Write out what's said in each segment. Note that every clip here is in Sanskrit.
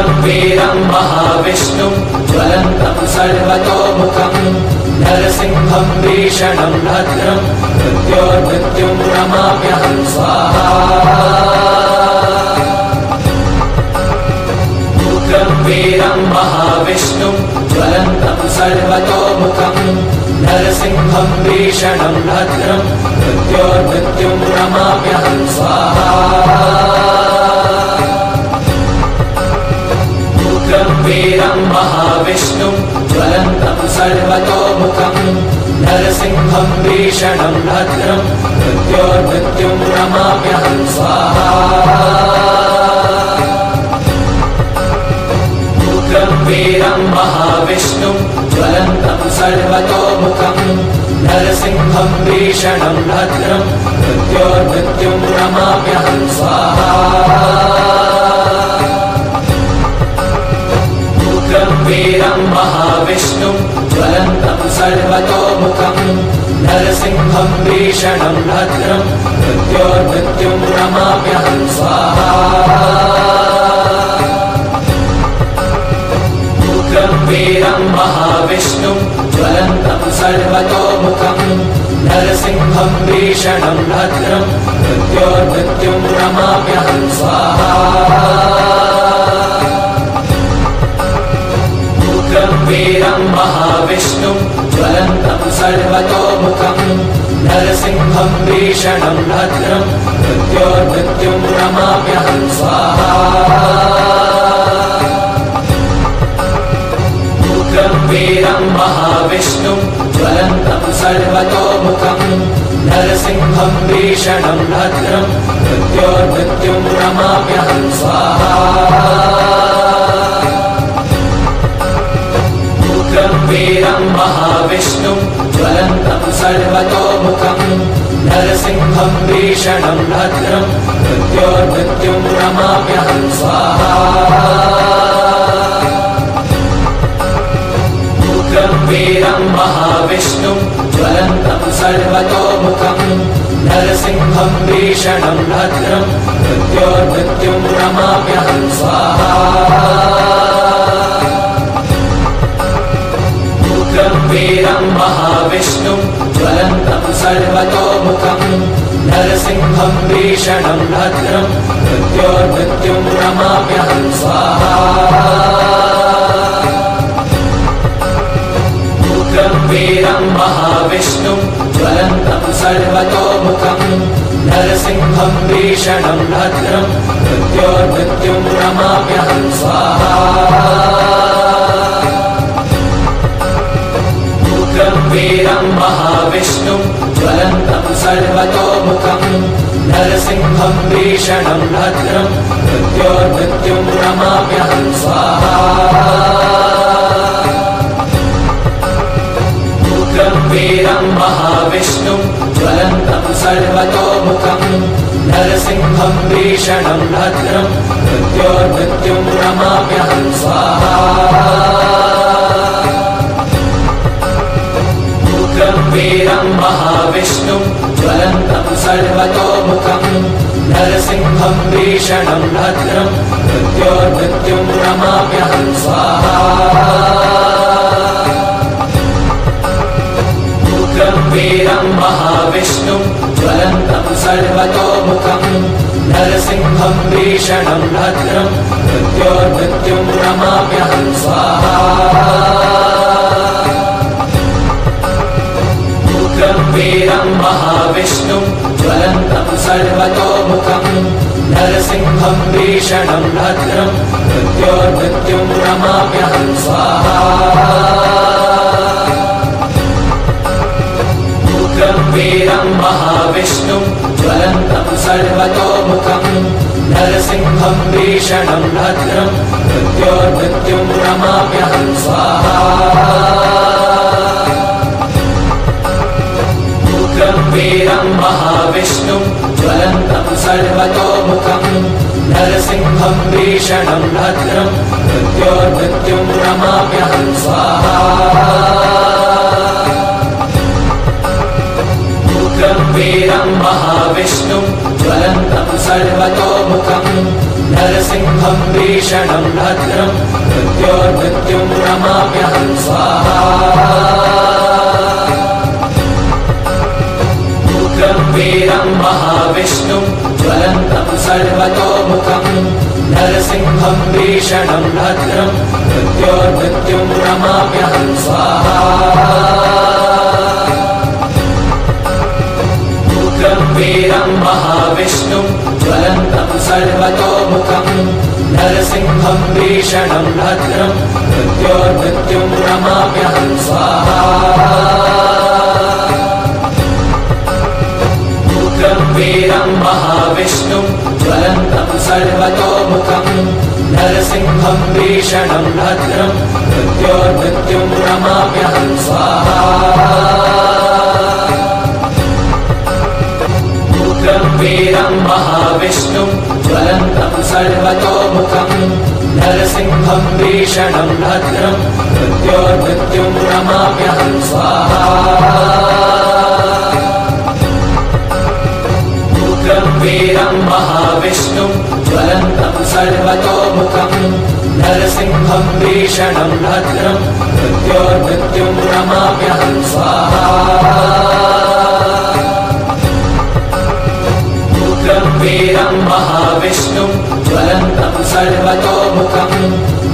उग्रं वीरं महाविष्णुं ज्वलन्तं सर्वतोमुखं नरसिंहं भीषणं भद्रं मृत्योर्मृत्युं नमाम्यहं स्वाहा। उग्रं वीरं महाविष्णुं ज्वलन्तं सर्वतोमुखं नरसिंहं भीषणं भद्रं मृत्योर्मृत्युं नमाम्यहं स्वाहा। उग्रं वीरं महाविष्णुं ज्वलन्तं सर्वतोमुखं नरसिंहं भीषणं भद्रं मृत्योर्मृत्युं नमाम्यहं स्वाहा। उग्रं वीरं महाविष्णुं ज्वलन्तं सर्वतोमुखं नरसिंहं भीषणं भद्रं मृत्योर्मृत्युं नमाम्यहं स्वाहा। उग्रं वीरं महाविष्णुं ज्वलन्तं सर्वतोमुखं नरसिंहं भीषणं भद्रं मृत्योर्मृत्युं नमाम्यहं स्वाहा। उग्रं वीरं महाविष्णुं ज्वलन्तं सर्वतोमुखं नरसिंहं भीषणं भद्रं मृत्योर्मृत्युं नमाम्यहं स्वाहा। उग्रं वीरं महाविष्णुं ज्वलन्तं सर्वतोमुखं नरसिंहं भीषणं भद्रं मृत्योर्मृत्युं नमाम्यहं स्वाहा। उग्रं वीरं महाविष्णुं ज्वलन्तं सर्वतोमुखं नरसिंहं भीषणं भद्रं मृत्योर्मृत्युं नमाम्यहं स्वाहा। उग्रं वीरं महाविष्णुं ज्वलन्तं सर्वतोमुखं नरसिंहं भीषणं भद्रं मृत्योर्मृत्युं नमाम्यहं स्वाहा। उग्रं वीरं महाविष्णुं ज्वलन्तं सर्वतोमुखं नरसिंहं भीषणं भद्रं मृत्योर्मृत्युं नमाम्यहं स्वाहा। उग्रं वीरं महाविष्णुं ज्वलन्तं सर्वतोमुखं नरसिंहं भीषणं भद्रं मृत्योर्मृत्युं नमाम्यहं स्वाहा। उग्रं वीरं महाविष्णुं ज्वलन्तं सर्वतोमुखं नरसिंहं भीषणं भद्रं मृत्योर्मृत्युं नमाम्यहं स्वाहा। उग्रं वीरं महाविष्णुं ज्वलन्तं सर्वतोमुखं नरसिंहं भीषणं भद्रं मृत्योर्मृत्युं नमाम्यहं स्वाहा। उग्रं वीरं महाविष्णुं ज्वलन्तं सर्वतोमुखं नरसिंहं भीषणं भद्रं मृत्योर्मृत्युं नमाम्यहं स्वाहा। उग्रं वीरं महाविष्णुं ज्वलन्तं सर्वतोमुखं नरसिंहं भीषणं भद्रं मृत्योर्मृत्युं नमाम्यहं स्वाहा। उग्रं वीरं महाविष्णुं ज्वलन्तं सर्वतोमुखं नरसिंहं भीषणं भद्रं मृत्योर्मृत्युं नमाम्यहं स्वाहा। उग्रं वीरं महाविष्णुं ज्वलन्तं सर्वतोमुखं नरसिंहं भीषणं भद्रं मृत्योर्मृत्युं नमाम्यहं स्वाहा। उग्रं वीरं महाविष्णुं ज्वलन्तं सर्वतोमुखं नरसिंहं भीषणं भद्रं मृत्योर्मृत्युं नमाम्यहं स्वाहा। उग्रं वीरं महाविष्णुं ज्वलन्तं सर्वतोमुखं नरसिंहं भीषणं भद्रं मृत्योर्मृत्युं नमाम्यहं स्वाहा। उग्रं वीरं महाविष्णुं ज्वलन्तं सर्वतोमुखम् नरसिंहं भीषणं भद्रं मृत्योर्मृत्युं नमाम्यहं स्वाहा उग्रं वीरं महाविष्णुं ज्वलन्तं सर्वतोमुखम् नरसिंहं भीषणं भद्रं मृत्योर्मृत्युं नमाम्यहं स्वाहा उग्रं वीरं महाविष्णुं ज्वलन्तं सर्वतोमुखम् नरसिंहं भीषणं भद्रं मृत्योर्मृत्युं नमाम्यहं स्वाहा उग्रं वीरं महाविष्णुं ज्वलन्तं सर्वतोमुखम् नरसिंहं भीषणं भद्रं मृत्योर्मृत्युं नमाम्यहं स्वाहा उग्रं वीरं महाविष्णुं ज्वलन्तं सर्वतोमुखम् नरसिंहं भीषणं भद्रं मृत्योर्मृत्युं नमाम्यहं स्वाहा उग्रं वीरं महाविष्णुं ज्वलन्तं सर्वतोमुखम् नरसिंहं भीषणं भद्रं मृत्योर्मृत्युं नमाम्यहं स्वाहा उग्रं वीरं महाविष्णुं ज्वलन्तं सर्वतोमुखम्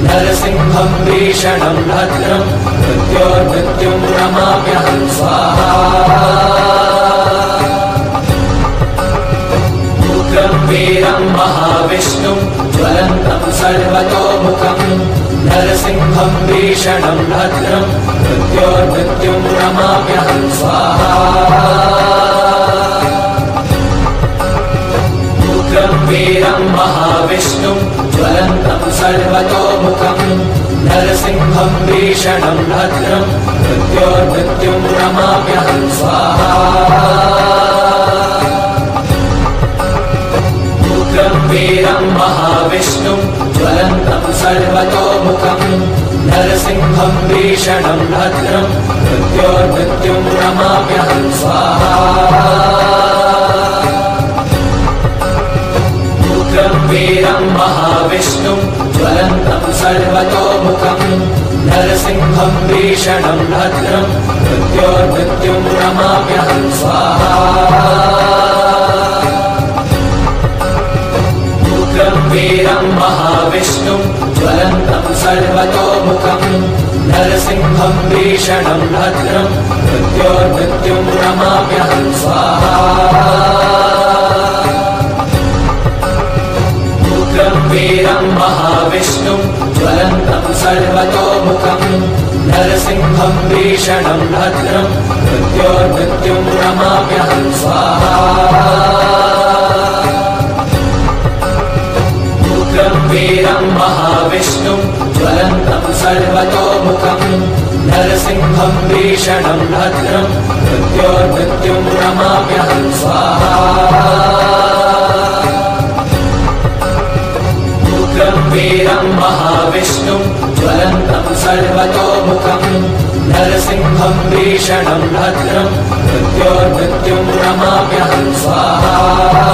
नरसिंहं भीषणं भद्रं मृत्योर्मृत्युं नमाम्यहं स्वाहा उग्रं वीरं महाविष्णुं ज्वलन्तं सर्वतोमुखम् नरसिंहं भीषणं भद्रं मृत्योर्मृत्युं नमाम्यहं स्वाहा उग्रं वीरं महाविष्णुं ज्वलन्तं सर्वतोमुखम् नरसिंहं भीषणं भद्रं मृत्योर्मृत्युं नमाम्यहं स्वाहा उग्रं वीरं महाविष्णुं ज्वलन्तं सर्वतोमुखम् नरसिंहं भीषणं भद्रं मृत्योर्मृत्युं नमाम्यहं स्वाहा उग्रं वीरं महाविष्णुं ज्वलन्तं सर्वतोमुखम् नरसिंहं भीषणं भद्रं मृत्योर्मृत्युं नमाम्यहं स्वाहा उग्रं वीरं महाविष्णुं ज्वलन्तं सर्वतोमुखम् नरसिंहं भीषणं भद्रं मृत्योर्मृत्युं नमाम्यहं स्वाहा उग्रं वीरं महाविष्णुं ज्वलन्तं सर्वतोमुखम् नरसिंहं भीषणं भद्रं मृत्योर्मृत्युं नमाम्यहं स्वाहा उग्रं वीरं महाविष्णुं ज्वलन्तं सर्वतोमुखम् नरसिंहं भीषणं भद्रं मृत्योर्मृत्युं नमाम्यहं स्वाहा उग्रं वीरं महाविष्णुं ज्वलन्तं सर्वतोमुखम् नरसिंहं भीषणं भद्रं मृत्योर्मृत्युं नमाम्यहं स्वाहा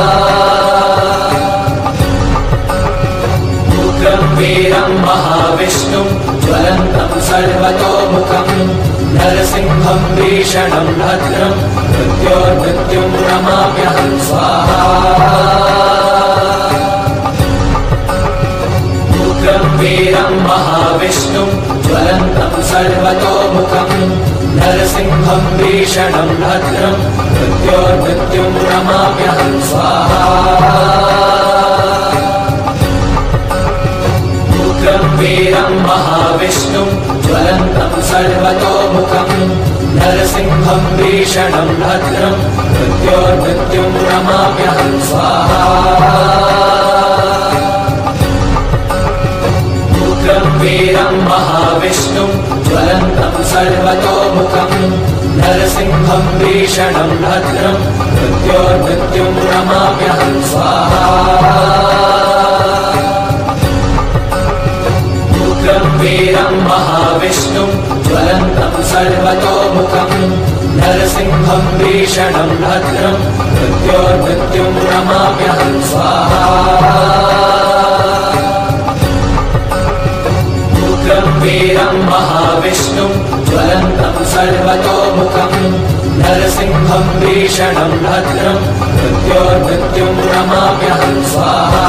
उग्रं वीरं महाविष्णुं ज्वलन्तं सर्वतोमुखम् नरसिंहं भीषणं भद्रं मृत्योर्मृत्युं नमाम्यहं स्वाहा उग्रं वीरं महाविष्णुं ज्वलन्तं सर्वतोमुखम् नरसिंहं भीषणं भद्रं मृत्योर्मृत्युं नमाम्यहं स्वाहा उग्रं वीरं महाविष्णुं ज्वलन्तं सर्वतोमुखम् नरसिंहं भीषणं भद्रं मृत्योर्मृत्युं नमाम्यहं स्वाहा उग्रं वीरं महाविष्णुं ज्वलन्तं सर्वतोमुखम् नरसिंहं भीषणं भद्रं मृत्योर्मृत्युं नमाम्यहं स्वाहा उग्रं वीरं महाविष्णुं ज्वलन्तं सर्वतोमुखम् नरसिंहं नरसिंहं भीषणं भद्रं मृत्योर्मृत्युं नमाम्यहं स्वाहा उग्रं वीरं महाविष्णुं ज्वलन्तं सर्वतोमुखं नरसिंहं भीषणं भद्रं मृत्योर्मृत्युं नमाम्यहं स्वाहा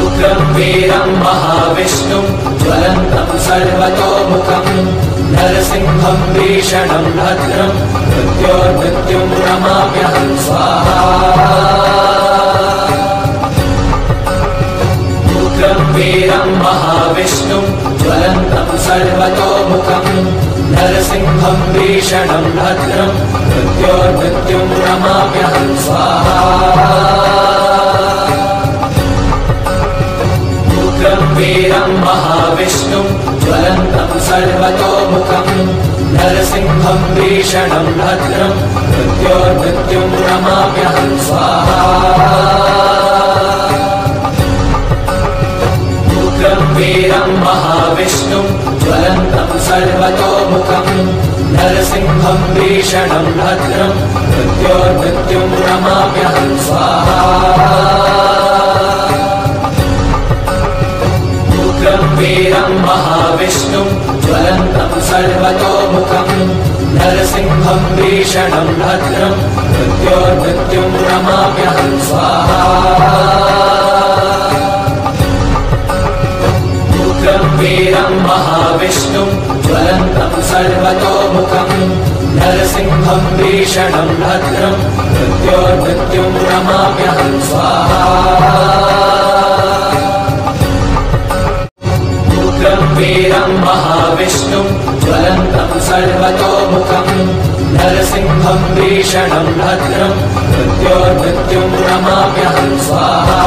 उग्रं वीरं महाविष्णुं ज्वलन्तं सर्वतोमुखं नरसिंहं भीषणं भद्रं मृत्योर्मृत्युं नमाम्यहं स्वाहा उग्रं वीरं महाविष्णुं ज्वलन्तं सर्वतोमुखं नरसिंहं भीषणं भद्रं मृत्योर्मृत्युं नमाम्यहं स्वाहा उग्रं वीरं महाविष्णुं ज्वलन्तं सर्वतोमुखं नरसिंहं भीषणं भद्रं मृत्योर्मृत्युं नमाम्यहं स्वाहा उग्रं वीरं महाविष्णुं ज्वलन्तं सर्वतोमुखं नरसिंहं भीषणं भद्रं मृत्योर्मृत्युं नमाम्यहं स्वाहा उग्रं वीरं महाविष्णुं ज्वलन्तं सर्वतोमुखं नरसिंहं भीषणं भद्रं मृत्योर्मृत्युं नमाम्यहं स्वाहा उग्रं वीरं महाविष्णुं ज्वलन्तं सर्वतोमुखं नरसिंहं भीषणं भद्रं मृत्योर्मृत्युं नमाम्यहं स्वाहा उग्रं वीरं महाविष्णुं ज्वलन्तं सर्वतोमुखं नरसिंहं भीषणं भद्रं मृत्योर्मृत्युं नमाम्यहं स्वाहा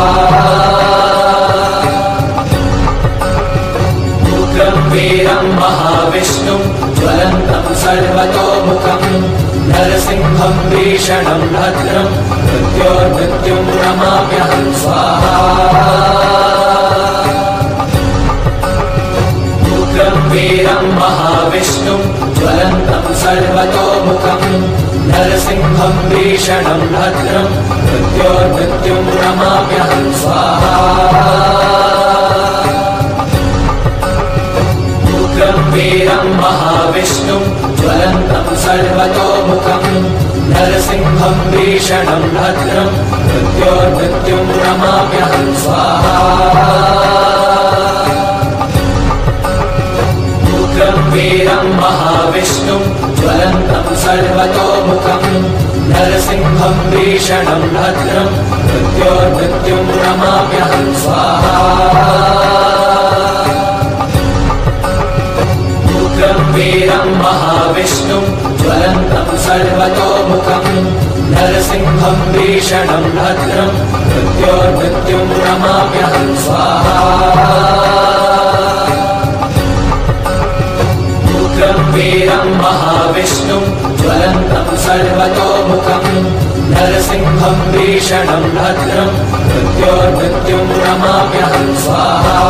उग्रं वीरं महाविष्णुं ज्वलन्तं सर्वतोमुखं नरसिंहं भीषणं भद्रं मृत्योर्मृत्युं नमाम्यहं स्वाहा उग्रं वीरं महाविष्णुं ज्वलन्तं सर्वतोमुखं नरसिंहं भीषणं भद्रं मृत्योर्मृत्युं नमाम्यहं स्वाहा उग्रं वीरं महाविष्णुं ज्वलन्तं सर्वतोमुखं नरसिंहं भीषणं भद्रं मृत्योर्मृत्युं नमाम्यहं स्वाहा उग्रं वीरं महाविष्णुं ज्वलन्तं सर्वतोमुखं नरसिंहं भीषणं भद्रं मृत्योर्मृत्युं नमाम्यहं स्वाहा उग्रं वीरं महाविष्णुं ज्वलन्तं सर्वतोमुखं नरसिंहं भीषणं भद्रं मृत्योर्मृत्युं नमाम्यहं स्वाहा उग्रं वीरं महाविष्णुं ज्वलन्तं सर्वतोमुखं नरसिंहं भीषणं भद्रं मृत्योर्मृत्युं नमाम्यहं स्वाहा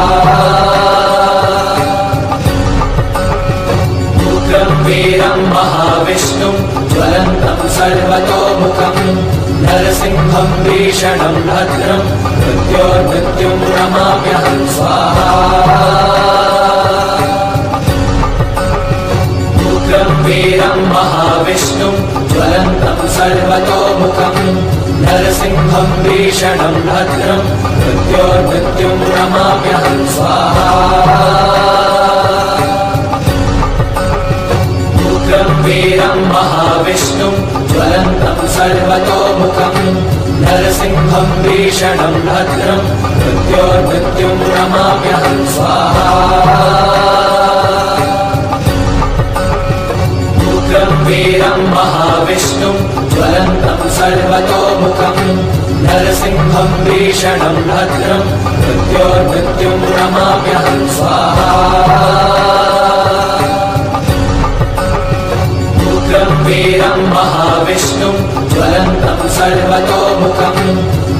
उग्रं वीरं महाविष्णुं ज्वलन्तं सर्वतोमुखं नरसिंहं भीषणं भद्रं मृत्योर्मृत्युं नमाम्यहं स्वाहा उग्रं वीरं महाविष्णुं ज्वलन्तं सर्वतोमुखं नरसिंहं भीषणं भद्रं मृत्योर्मृत्युं नमाम्यहं स्वाहा उग्रं वीरं महाविष्णुं ज्वलन्तं सर्वतोमुखं नरसिंहं भीषणं भद्रं मृत्योर्मृत्युं नमाम्यहं स्वाहा उग्रं वीरं महाविष्णुं ज्वलन्तं सर्वतोमुखं नरसिंहं भीषणं भद्रं मृत्योर्मृत्युं नमाम्यहं स्वाहा उग्रं वीरं महाविष्णुं ज्वलन्तं सर्वतोमुखं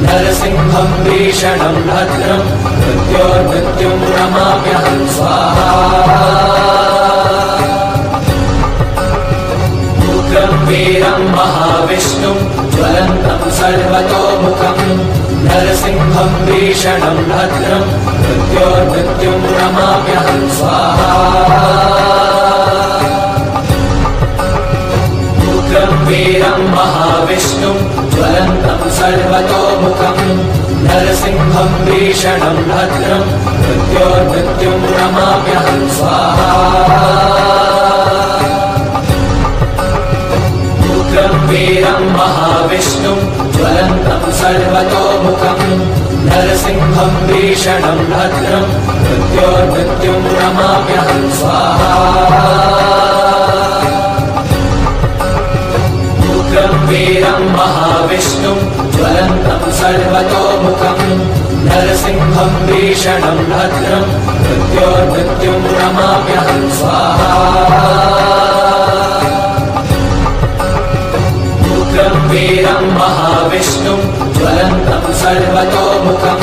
नरसिंहं भीषणं भद्रं मृत्योर्मृत्युं नमाम्यहं स्वाहा वीरं महाविष्णुं ज्वलन्तं सर्वतोमुखं नरसिंहं भीषणं भद्रं मृत्योर्मृत्युं नमाम्यहं स्वाहा उग्रं वीरं महाविष्णुं ज्वलन्तं सर्वतोमुखं नरसिंहं भीषणं भद्रं मृत्योर्मृत्युं नमाम्यहं स्वाहा उग्रं वीरं महाविष्णुं ज्वलन्तं सर्वतोमुखं नरसिंहं भीषणं भद्रं मृत्योर्मृत्युं नमाम्यहं स्वाहा उग्रं वीरं महाविष्णुं ज्वलन्तं सर्वतोमुखं नरसिंहं भीषणं भद्रं मृत्योर्मृत्युं नमाम्यहं स्वाहा उग्रं वीरं महाविष्णुं ज्वलन्तं सर्वतोमुखं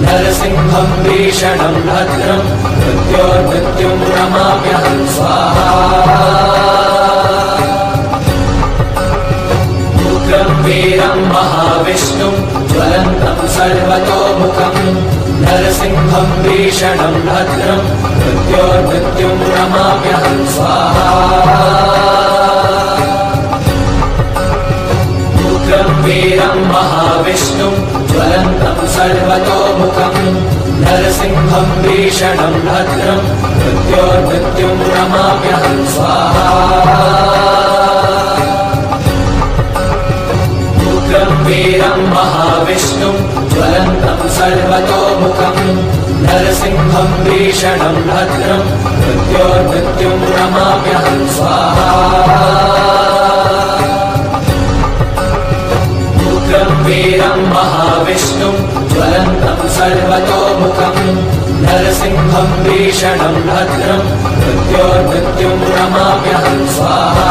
नरसिंहं भीषणं भद्रं मृत्योर्मृत्युं नमाम्यहं स्वाहा उग्रं वीरं महाविष्णुं ज्वलन्तं सर्वतोमुखं नरसिंहं भीषणं भद्रं मृत्योर्मृत्युं नमाम्यहं स्वाहा उग्रं वीरं महाविष्णुं ज्वलन्तं सर्वतोमुखं नरसिंहं भीषणं भद्रं मृत्योर्मृत्युं नमाम्यहं स्वाहा उग्रं वीरं महाविष्णुं ज्वलन्तं सर्वतोमुखं नरसिंहं भीषणं भद्रं मृत्योर्मृत्युं नमाम्यहं स्वाहा उग्रं वीरं महाविष्णुं ज्वलन्तं सर्वतोमुखं नरसिंहं भीषणं भद्रं मृत्योर्मृत्युं नमाम्यहं स्वाहा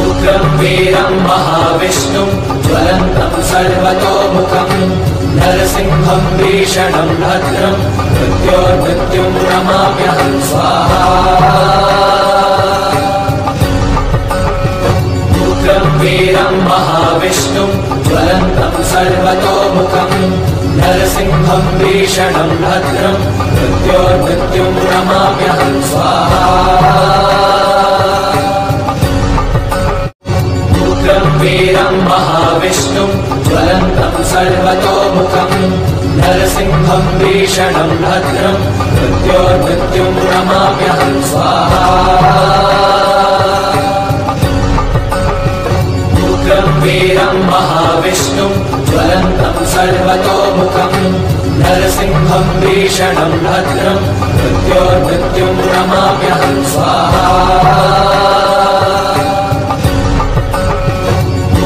उग्रं वीरं महाविष्णुं ज्वलन्तं सर्वतोमुखं नरसिंहं भीषणं भद्रं मृत्योर्मृत्युं नमाम्यहं स्वाहा उग्रं वीरं महाविष्णुं ज्वलन्तं सर्वतोमुखं नरसिंहं भीषणं भद्रं मृत्योर्मृत्युं नमाम्यहं स्वाहा उग्रं वीरं महाविष्णुं ज्वलन्तं सर्वतोमुखं नरसिंहं भीषणं भद्रं मृत्योर्मृत्युं नमाम्यहं स्वाहा उग्रं वीरं महाविष्णुं ज्वलन्तं सर्वतोमुखं नरसिंहं भीषणं भद्रं मृत्योर्मृत्युं नमाम्यहं स्वाहा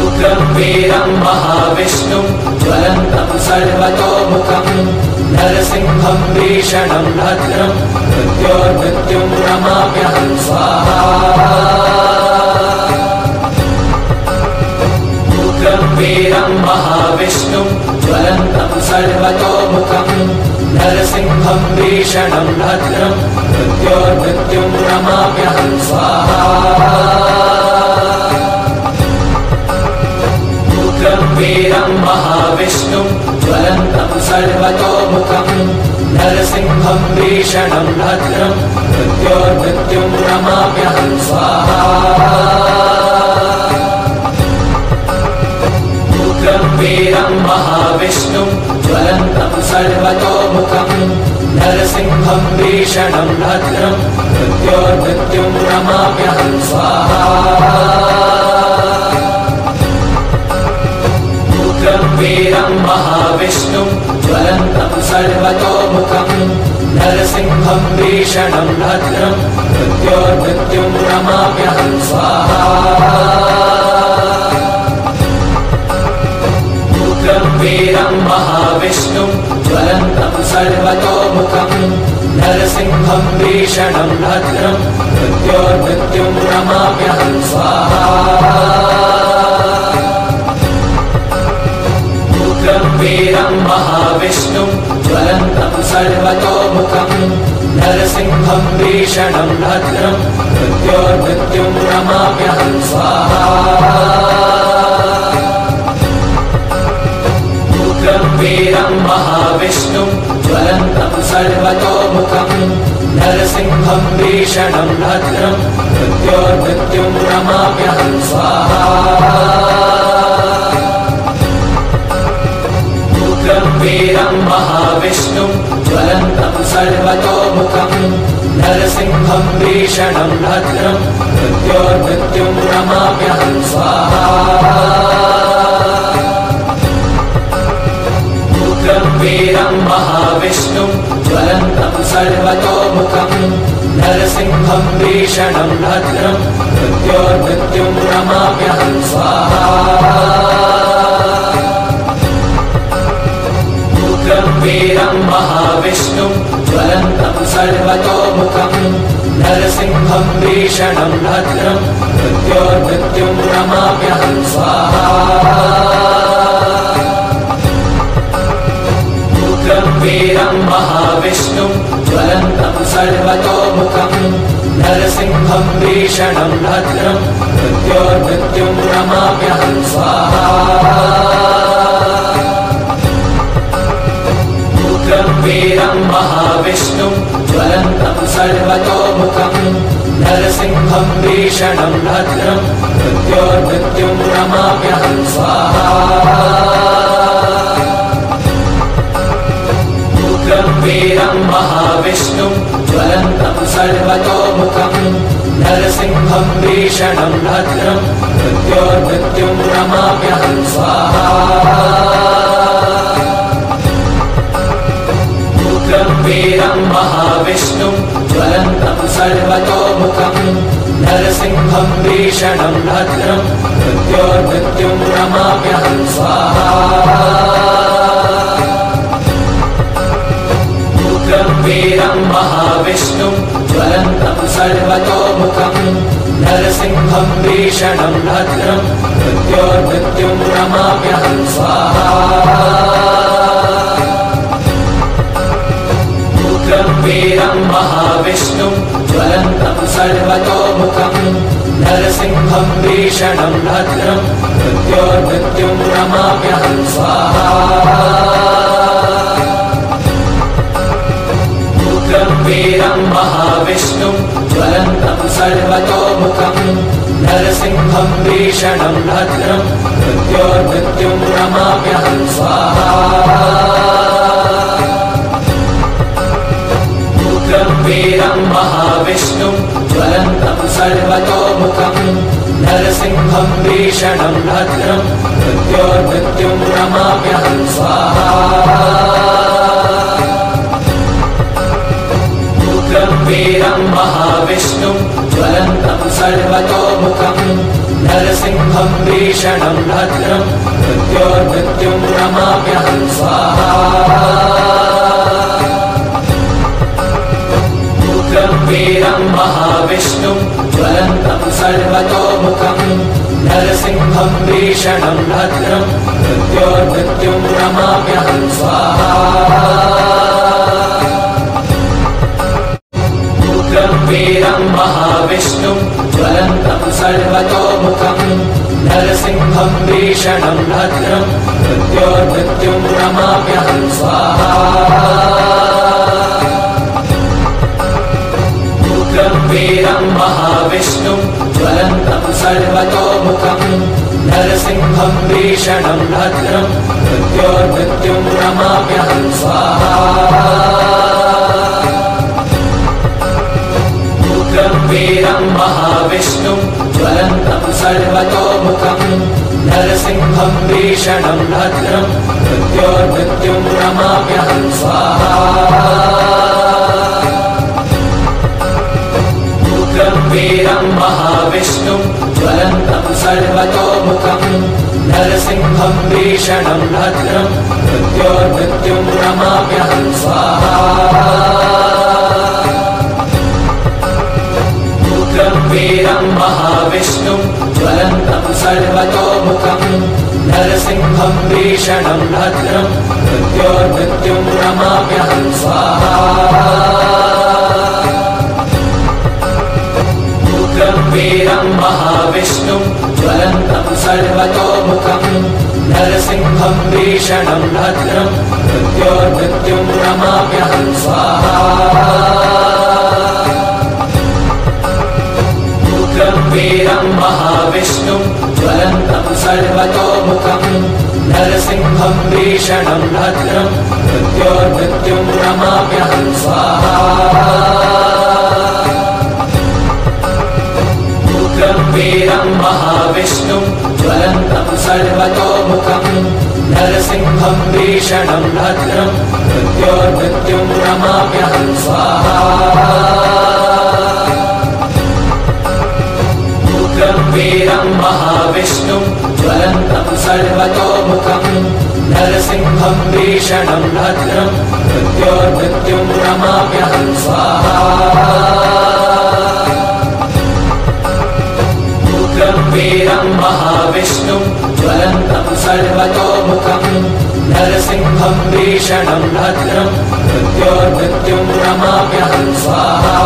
उग्रं वीरं महाविष्णुं ज्वलन्तं सर्वतोमुखं नरसिंहं भीषणं भद्रं मृत्योर्मृत्युं नमाम्यहं स्वाहा उग्रं वीरं महाविष्णुं ज्वलन्तं सर्वतोमुखं नरसिंहं भीषणं भद्रं मृत्योर्मृत्युं नमाम्यहं स्वाहा उग्रं वीरं महाविष्णुं ज्वलन्तं सर्वतोमुखं नरसिंहं भीषणं भद्रं मृत्योर्मृत्युं नमाम्यहं स्वाहा उग्रं वीरं महाविष्णुं ज्वलन्तं सर्वतोमुखं नरसिंहं भीषणं भद्रं मृत्योर्मृत्युं नमाम्यहं स्वाहा उग्रं वीरं महाविष्णुं ज्वलन्तं सर्वतोमुखं नरसिंहं भीषणं भद्रं मृत्योर्मृत्युं नमाम्यहं स्वाहा उग्रं वीरं महाविष्णुं ज्वलन्तं सर्वतोमुखं नरसिंहं भीषणं भद्रं मृत्योर्मृत्युं नमाम्यहं स्वाहा उग्रं वीरं महाविष्णुं ज्वलन्तं सर्वतोमुखं नरसिंहं भीषणं भद्रं मृत्योर्मृत्युं नमाम्यहं स्वाहा उग्रं वीरं महाविष्णुं ज्वलन्तं सर्वतोमुखं नरसिंहं भीषणं भद्रं मृत्योर्मृत्युं नमाम्यहं स्वाहा उग्रं वीरं महाविष्णुं ज्वलन्तं सर्वतोमुखं नरसिंहं भीषणं भद्रं मृत्योर्मृत्युं नमाम्यहं स्वाहा उग्रं वीरं महाविष्णुं ज्वलन्तं सर्वतोमुखं नरसिंहं भीषणं भद्रं मृत्योर्मृत्युं नमाम्यहं स्वाहा उग्रं वीरं महाविष्णुं ज्वलन्तं सर्वतोमुखं नरसिंहं भीषणं भद्रं मृत्योर्मृत्युं नमाम्यहं स्वाहा उग्रं वीरं महाविष्णुं ज्वलन्तं सर्वतोमुखं नरसिंहं भीषणं भद्रं मृत्योर्मृत्युं नमाम्यहं स्वाहा उग्रं वीरं महाविष्णुं ज्वलन्तं सर्वतोमुखं नरसिंहं भीषणं भद्रं मृत्योर्मृत्युं नमाम्यहं स्वाहा उग्रं वीरं महाविष्णुं ज्वलन्तं सर्वतोमुखं नरसिंहं भीषणं भद्रं मृत्योर्मृत्युं नमाम्यहं स्वाहा उग्रं वीरं महाविष्णुं ज्वलन्तं सर्वतोमुखं नरसिंहं भीषणं भद्रं मृत्योर्मृत्युं नमाम्यहं स्वाहा उग्रं वीरं महाविष्णुं ज्वलन्तं सर्वतोमुखं नरसिंहं भीषणं भद्रं मृत्योर्मृत्युं नमाम्यहं स्वाहा उग्रं वीरं महाविष्णुं ज्वलन्तं सर्वतोमुखं नरसिंहं भीषणं भद्रं मृत्योर्मृत्युं नमाम्यहं स्वाहा उग्रं वीरं महाविष्णुं ज्वलन्तं सर्वतोमुखं नरसिंहं भीषणं भद्रं मृत्योर्मृत्युं नमाम्यहं स्वाहा उग्रं वीरं महाविष्णुं ज्वलन्तं सर्वतोमुखं नरसिंहं भीषणं भद्रं मृत्योर्मृत्युं नमाम्यहं स्वाहा उग्रं वीरं महाविष्णुं ज्वलन्तं सर्वतोमुखं नरसिंहं भीषणं भद्रं मृत्योर्मृत्युं नमाम्यहं स्वाहा उग्रं वीरं महाविष्णुं ज्वलन्तं सर्वतोमुखं नरसिंहं भीषणं भद्रं मृत्योर्मृत्युं नमाम्यहं स्वाहा उग्रं वीरं महाविष्णुं ज्वलन्तं सर्वतोमुखं नरसिंहं भीषणं भद्रं मृत्योर्मृत्युं नमाम्यहं स्वाहा उग्रं वीरं महाविष्णुं ज्वलन्तं सर्वतोमुखं नरसिंहं भीषणं भद्रं मृत्योर्मृत्युं नमाम्यहं स्वाहा उग्रं वीरं महाविष्णुं ज्वलन्तं सर्वतोमुखं नरसिंहं भीषणं भद्रं मृत्योर्मृत्युं नमाम्यहं स्वाहा उग्रं वीरं महाविष्णुं ज्वलन्तं सर्वतोमुखं नरसिंहं भीषणं भद्रं मृत्योर्मृत्युं नमाम्यहं स्वाहा उग्रं वीरं महाविष्णुं ज्वलन्तं सर्वतोमुखं नरसिंहं भीषणं भद्रं मृत्योर्मृत्युं नमाम्यहं स्वाहा महाविष्णुं ज्वलन्तं सर्वतोमुखं नरसिंहं भीषणं भद्रं मृत्योर्मृत्युं नमाम्यहं स्वाहा उग्रं वीरं महाविष्णुं ज्वलन्तं सर्वतोमुखं नरसिंहं भीषणं भद्रं मृत्योर्मृत्युं नमाम्यहं स्वाहा उग्रं वीरं महाविष्णुं ज्वलन्तं सर्वतोमुखं नरसिंहं भीषणं भद्रं मृत्योर्मृत्युं नमाम्यहं स्वाहा उग्रं वीरं महाविष्णुं ज्वलन्तं सर्वतोमुखं नरसिंहं भीषणं भद्रं मृत्योर्मृत्युं नमाम्यहं स्वाहा उग्रं वीरं महाविष्णुं ज्वलन्तं सर्वतोमुखं नरसिंहं भीषणं भद्रं मृत्योर्मृत्युं नमाम्यहं स्वाहा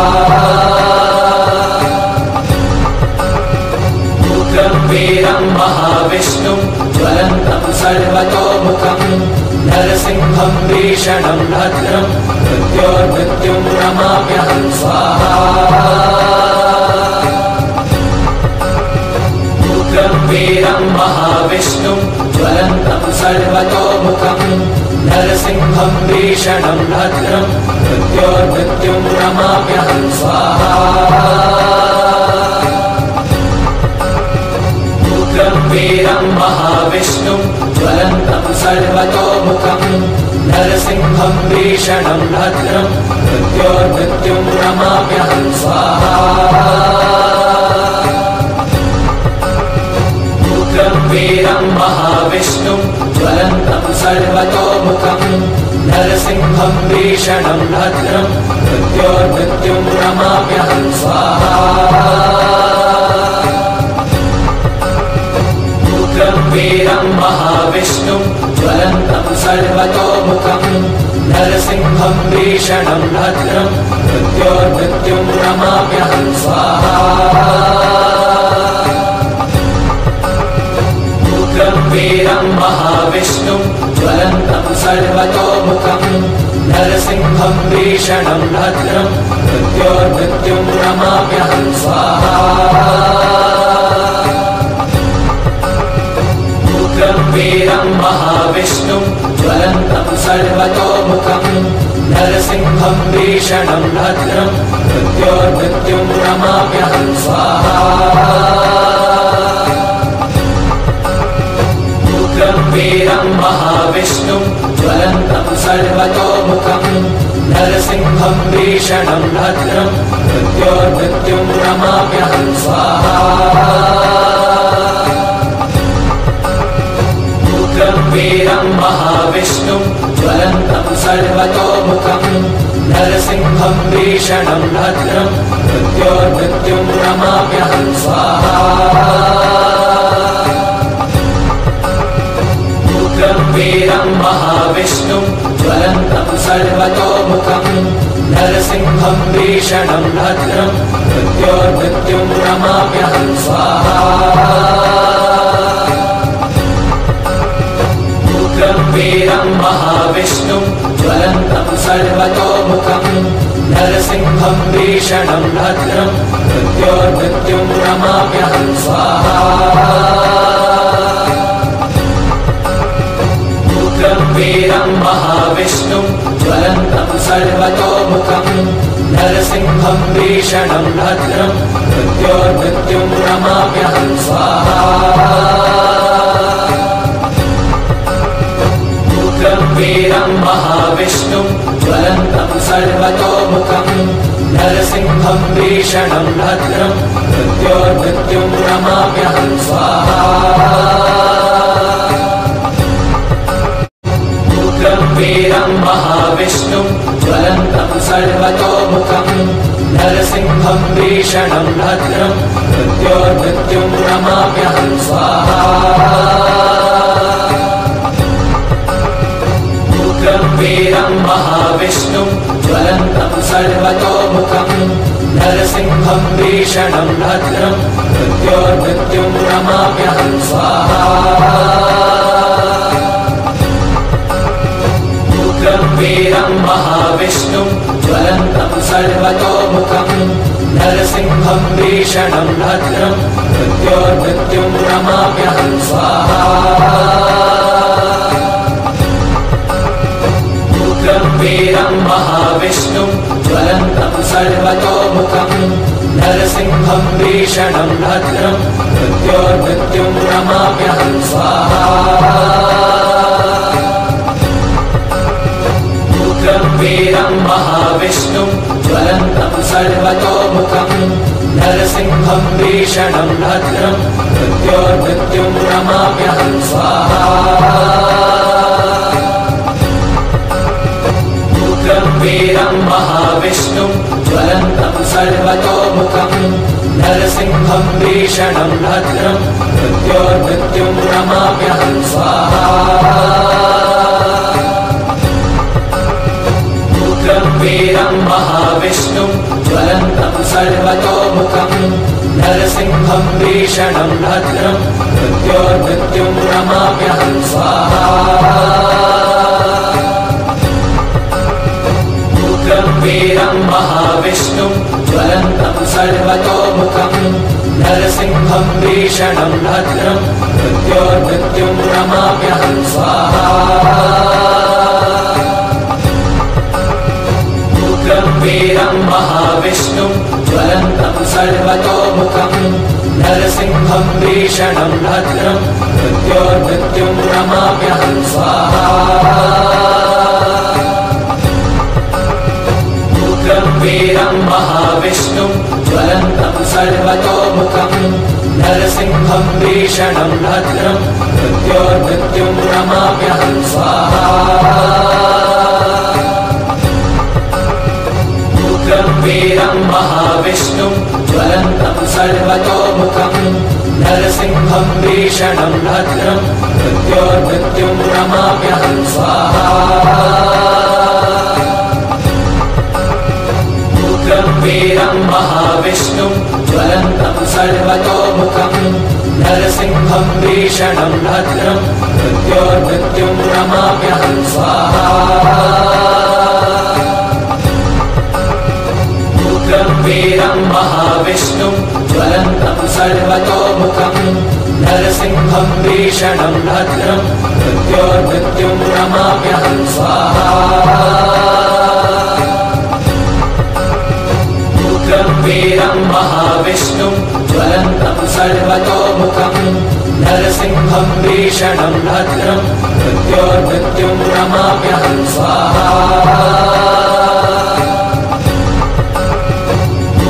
उग्रं वीरं महाविष्णुं ज्वलन्तं सर्वतोमुखं नरसिंहं भीषणं भद्रं मृत्योर्मृत्युं नमाम्यहं स्वाहा उग्रं वीरं महाविष्णुं ज्वलन्तं सर्वतोमुखं नरसिंहं भीषणं भद्रं मृत्योर्मृत्युं नमाम्यहं स्वाहा उग्रं वीरं महाविष्णुं ज्वलन्तं सर्वतोमुखं नरसिंहं भीषणं भद्रं मृत्योर्मृत्युं नमाम्यहं स्वाहा उग्रं वीरं महाविष्णुं ज्वलन्तं सर्वतोमुखं नरसिंहं भीषणं भद्रं मृत्योर्मृत्युं नमाम्यहं स्वाहा उग्रं वीरं महाविष्णुं ज्वलन्तं सर्वतोमुखं नरसिंहं भीषणं भद्रं मृत्योर्मृत्युं नमाम्यहं स्वाहा उग्रं वीरं महाविष्णुं ज्वलन्तं सर्वतोमुखं नरसिंहं भीषणं भद्रं मृत्योर्मृत्युं नमाम्यहं स्वाहा उग्रं वीरं महाविष्णुं ज्वलन्तं सर्वतोमुखं नरसिंहं भीषणं भद्रं मृत्योर्मृत्युं नमाम्यहं स्वाहा उग्रं वीरं महाविष्णुं ज्वलन्तं सर्वतोमुखं नरसिंहं भीषणं भद्रं मृत्योर्मृत्युं नमाम्यहं स्वाहा उग्रं वीरं महाविष्णुं ज्वलन्तं सर्वतोमुखं नरसिंहं भीषणं भद्रं मृत्योर्मृत्युं नमाम्यहं स्वाहा उग्रं वीरं महाविष्णुं ज्वलन्तं सर्वतोमुखं नरसिंहं भीषणं भद्रं मृत्योर्मृत्युं नमाम्यहं स्वाहा उग्रं वीरं महाविष्णुं ज्वलन्तं सर्वतोमुखं नरसिंहं भीषणं भद्रं मृत्योर्मृत्युं नमाम्यहं स्वाहा उग्रं वीरं महाविष्णुं ज्वलन्तं सर्वतोमुखं नरसिंहं भीषणं भद्रं मृत्योर्मृत्युं नमाम्यहं स्वाहा उग्रं वीरं महाविष्णुं ज्वलन्तं सर्वतोमुखं नरसिंहं भीषणं भद्रं मृत्योर्मृत्युं नमाम्यहं स्वाहा उग्रं वीरं महाविष्णुं ज्वलन्तं सर्वतोमुखं नरसिंहं भीषणं भद्रं मृत्योर्मृत्युं नमाम्यहं स्वाहा उग्रं वीरं महाविष्णुं ज्वलन्तं सर्वतोमुखं नरसिंहं भीषणं भीषणम् भद्रम् मृत्योर्मृत्युम् नमाम्यहम् स्वाहा उग्रम् वीरम् महाविष्णुम् ज्वलन्तम् सर्वतोमुखम् नरसिंहम् भीषणम् भद्रम् मृत्योर्मृत्युम् नमाम्यहम् स्वाहा उग्रम् वीरम् महाविष्णुम् ज्वलन्तम् सर्वतोमुखम् नरसिंहम् भीषणम् भद्रम् मृत्योर्मृत्युम् नमाम्यहम् स्वाहा उग्रम् वीरम् महाविष्णुम् ज्वलन्तम् सर्वतोमुखम् नरसिंहम् भीषणम् भद्रम् मृत्योर्मृत्युम् नमाम्यहम् स्वाहा उग्रम् वीरम् महाविष्णुम् ज्वलन्तम् सर्वतोमुखम् नरसिंहम् भीषणम् भद्रम् मृत्योर्मृत्युम् नमाम्यहम् स्वाहा उग्रम् वीरम् महाविष्णुम् ज्वलन्तम् सर्वतोमुखम् नरसिंहम् भीषणम् भद्रम् मृत्योर्मृत्युम् नमाम्यहम् स्वाहा उग्रम् वीरम् महाविष्णुम् ज्वलन्तम् सर्वतोमुखम् नरसिंहम् भीषणम् भद्रम् मृत्योर्मृत्युम् नमाम्यहम् स्वाहा उग्रम् वीरम् महाविष्णुम् ज्वलन्तम् सर्वतोमुखम् नरसिंहम् भीषणम् भद्रम् मृत्योर्मृत्युम् नमाम्यहम् स्वाहा उग्रम् वीरम् महाविष्णुम् ज्वलन्तम् सर्वतोमुखम् नरसिंहम् भीषणम् भद्रम् मृत्योर्मृत्युम् नमाम्यहम् स्वाहा उग्रम् वीरम् महाविष्णुम् ज्वलन्तम् सर्वतोमुखम् नरसिंहम् भीषणम् भद्रम् मृत्योर्मृत्युम् नमाम्यहम् स्वाहा उग्रम् वीरम् महाविष्णुम् ज्वलन्तम् सर्वतोमुखम् नरसिंहम् भीषणम् भद्रम् मृत्योर्मृत्युम् नमाम्यहम् स्वाहा उग्रम् वीरम् महाविष्णुम् ज्वलन्तम् सर्वतोमुखम् नरसिंहम् भीषणम् भद्रम् मृत्योर्मृत्युम् नमाम्यहम् स्वाहा उग्रम् वीरम् महाविष्णुम् ज्वलन्तम् सर्वतोमुखम् नरसिंहम् भीषणम् भद्रम् मृत्योर्मृत्युम् नमाम्यहम् स्वाहा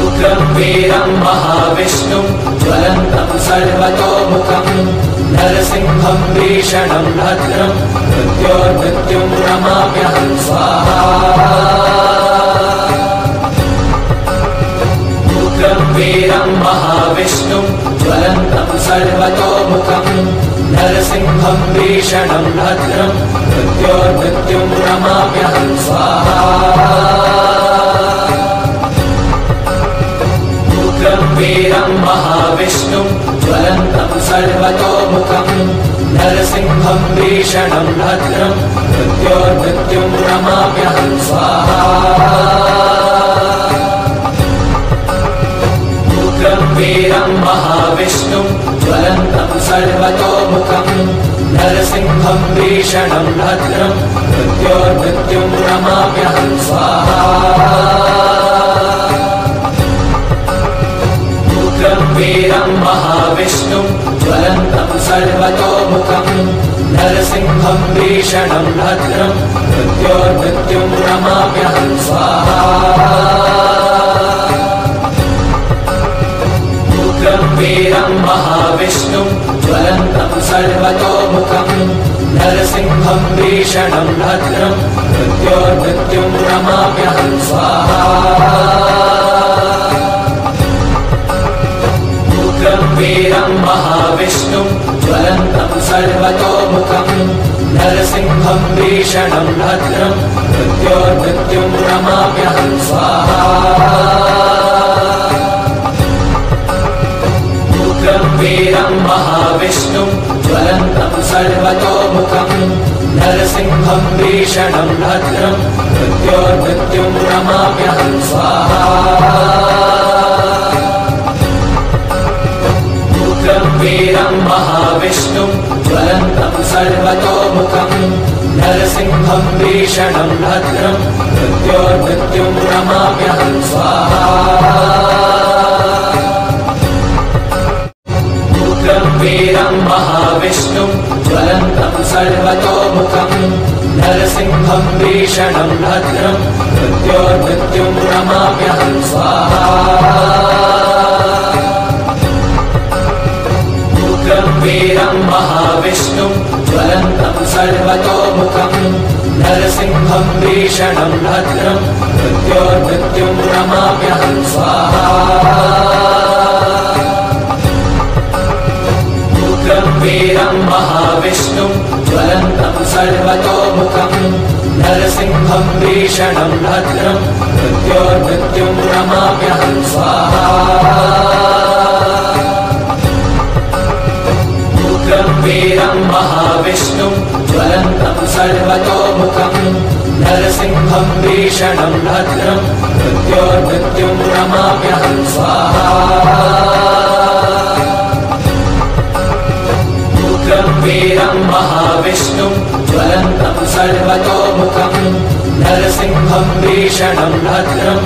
उग्रम् वीरम् महाविष्णुम् ज्वलन्तम् सर्वतोमुखम् नरसिंहम् भीषणम् भद्रम् मृत्योर्मृत्युम् नमाम्यहम् स्वाहा उग्रम् वीरम् महाविष्णुम् ज्वलन्तम् सर्वतोमुखम् नरसिंहम् भीषणम् भद्रम् मृत्योर्मृत्युम् नमाम्यहम् स्वाहा उग्रम् वीरम् महाविष्णुम् ज्वलन्तम् सर्वतोमुखम् नरसिंहम् भीषणम् भद्रम् मृत्योर्मृत्युम् नमाम्यहम् स्वाहा उग्रम् वीरम् महाविष्णुम् ज्वलन्तम् सर्वतोमुखम् नरसिंहम् भीषणम् भद्रम् मृत्योर्मृत्युम् नमाम्यहम् स्वाहा उग्रम् वीरम् महाविष्णुम् ज्वलन्तम् सर्वतोमुखम् नरसिंहम् भीषणम् भद्रम् मृत्योर्मृत्युम् नमाम्यहम् स्वाहा उग्रम् वीरम् महाविष्णुम् ज्वलन्तम् सर्वतोमुखम् नरसिंहम् भीषणम् भद्रम् मृत्योर्मृत्युम् नमाम्यहम् स्वाहा उग्रम् वीरम् महाविष्णुम् ज्वलन्तम् सर्वतोमुखम् नरसिंहम् भीषणम् भद्रम् मृत्योर्मृत्युम् नमाम्यहम् स्वाहा वीरं महाविष्णुं ज्वलन्तं सर्वतोमुखं नरसिंहं भीषणं भद्रं मृत्योर्मृत्युं नमाम्यहं स्वाहा उग्रं वीरं महाविष्णुं ज्वलन्तं सर्वतोमुखं नरसिंहं भीषणं भद्रं मृत्योर्मृत्युं नमाम्यहं स्वाहा उग्रं वीरं महाविष्णुं ज्वलन्तं सर्वतोमुखं नरसिंहं भीषणं भद्रं मृत्योर्मृत्युं नमाम्यहं स्वाहा उग्रं वीरं महाविष्णुं ज्वलन्तं सर्वतोमुखं नरसिंहं भीषणं भद्रं मृत्योर्मृत्युं नमाम्यहं स्वाहा उग्रं वीरं महाविष्णुं ज्वलन्तं सर्वतोमुखं नरसिंहं भीषणं भद्रं मृत्योर्मृत्युं नमाम्यहं स्वाहा उग्रं वीरं महाविष्णुं ज्वलन्तं सर्वतोमुखं नरसिंहं भीषणं भद्रं मृत्योर्मृत्युं नमाम्यहं स्वाहा उग्रं वीरं महाविष्णुं ज्वलन्तं सर्वतोमुखं नरसिंहं भीषणं भद्रं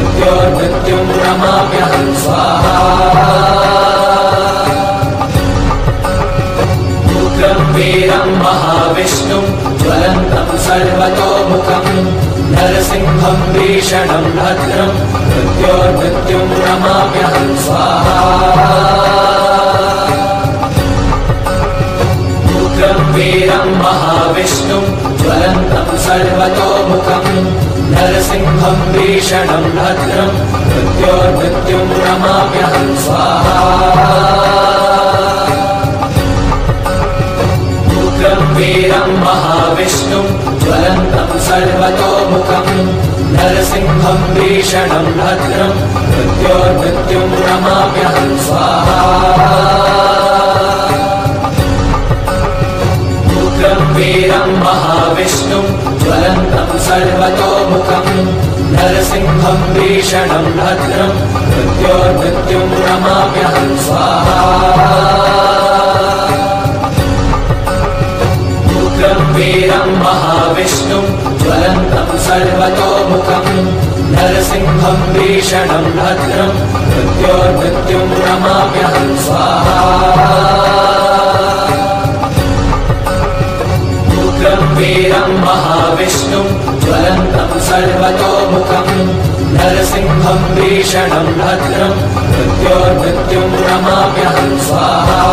मृत्योर्मृत्युं नमाम्यहं स्वाहा उग्रं वीरं महाविष्णुं ज्वलन्तं सर्वतोमुखं नरसिंहं भीषणं भद्रं मृत्योर्मृत्युं नमाम्यहं स्वाहा उग्रं वीरं महाविष्णुं ज्वलन्तं सर्वतोमुखं नरसिंहं भीषणं भद्रं मृत्योर्मृत्युं नमाम्यहं स्वाहा उग्रं वीरं महाविष्णुं ज्वलन्तं सर्वतोमुखं नरसिंहं भीषणं भद्रं मृत्योर्मृत्युं नमाम्यहं स्वाहा उग्रं वीरं महाविष्णुं ज्वलन्तं सर्वतोमुखं नरसिंहं भीषणं भद्रं मृत्योर्मृत्युं नमाम्यहं स्वाहा उग्रं वीरं महाविष्णुं ज्वलन्तं सर्वतोमुखं नरसिंहं भीषणं भद्रं मृत्योर्मृत्युं नमाम्यहं स्वाहा उग्रं वीरं महाविष्णुं ज्वलन्तं सर्वतोमुखं नरसिंहं भीषणं भद्रं मृत्योर्मृत्युं नमाम्यहं स्वाहा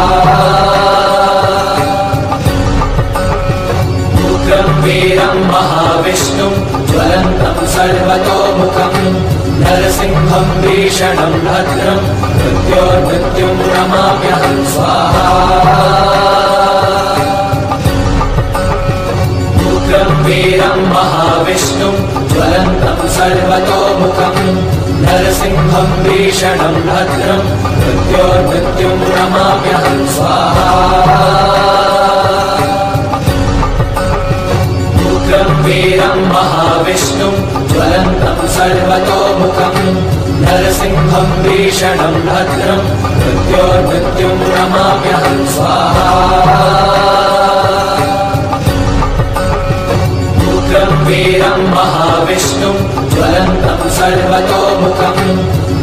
उग्रं वीरं महाविष्णुं ज्वलन्तं सर्वतोमुखं नरसिंहं भीषणं भद्रं मृत्योर्मृत्युं नमाम्यहं स्वाहा उग्रं वीरं महाविष्णुं ज्वलन्तं सर्वतोमुखं नरसिंहं भीषणं भद्रं मृत्योर्मृत्युं नमाम्यहं स्वाहा उग्रं वीरं महाविष्णुं ज्वलन्तं सर्वतोमुखं नरसिंहं भीषणं भद्रं मृत्योर्मृत्युं नमाम्यहं स्वाहा उग्रं वीरं महाविष्णुं ज्वलन्तं सर्वतोमुखं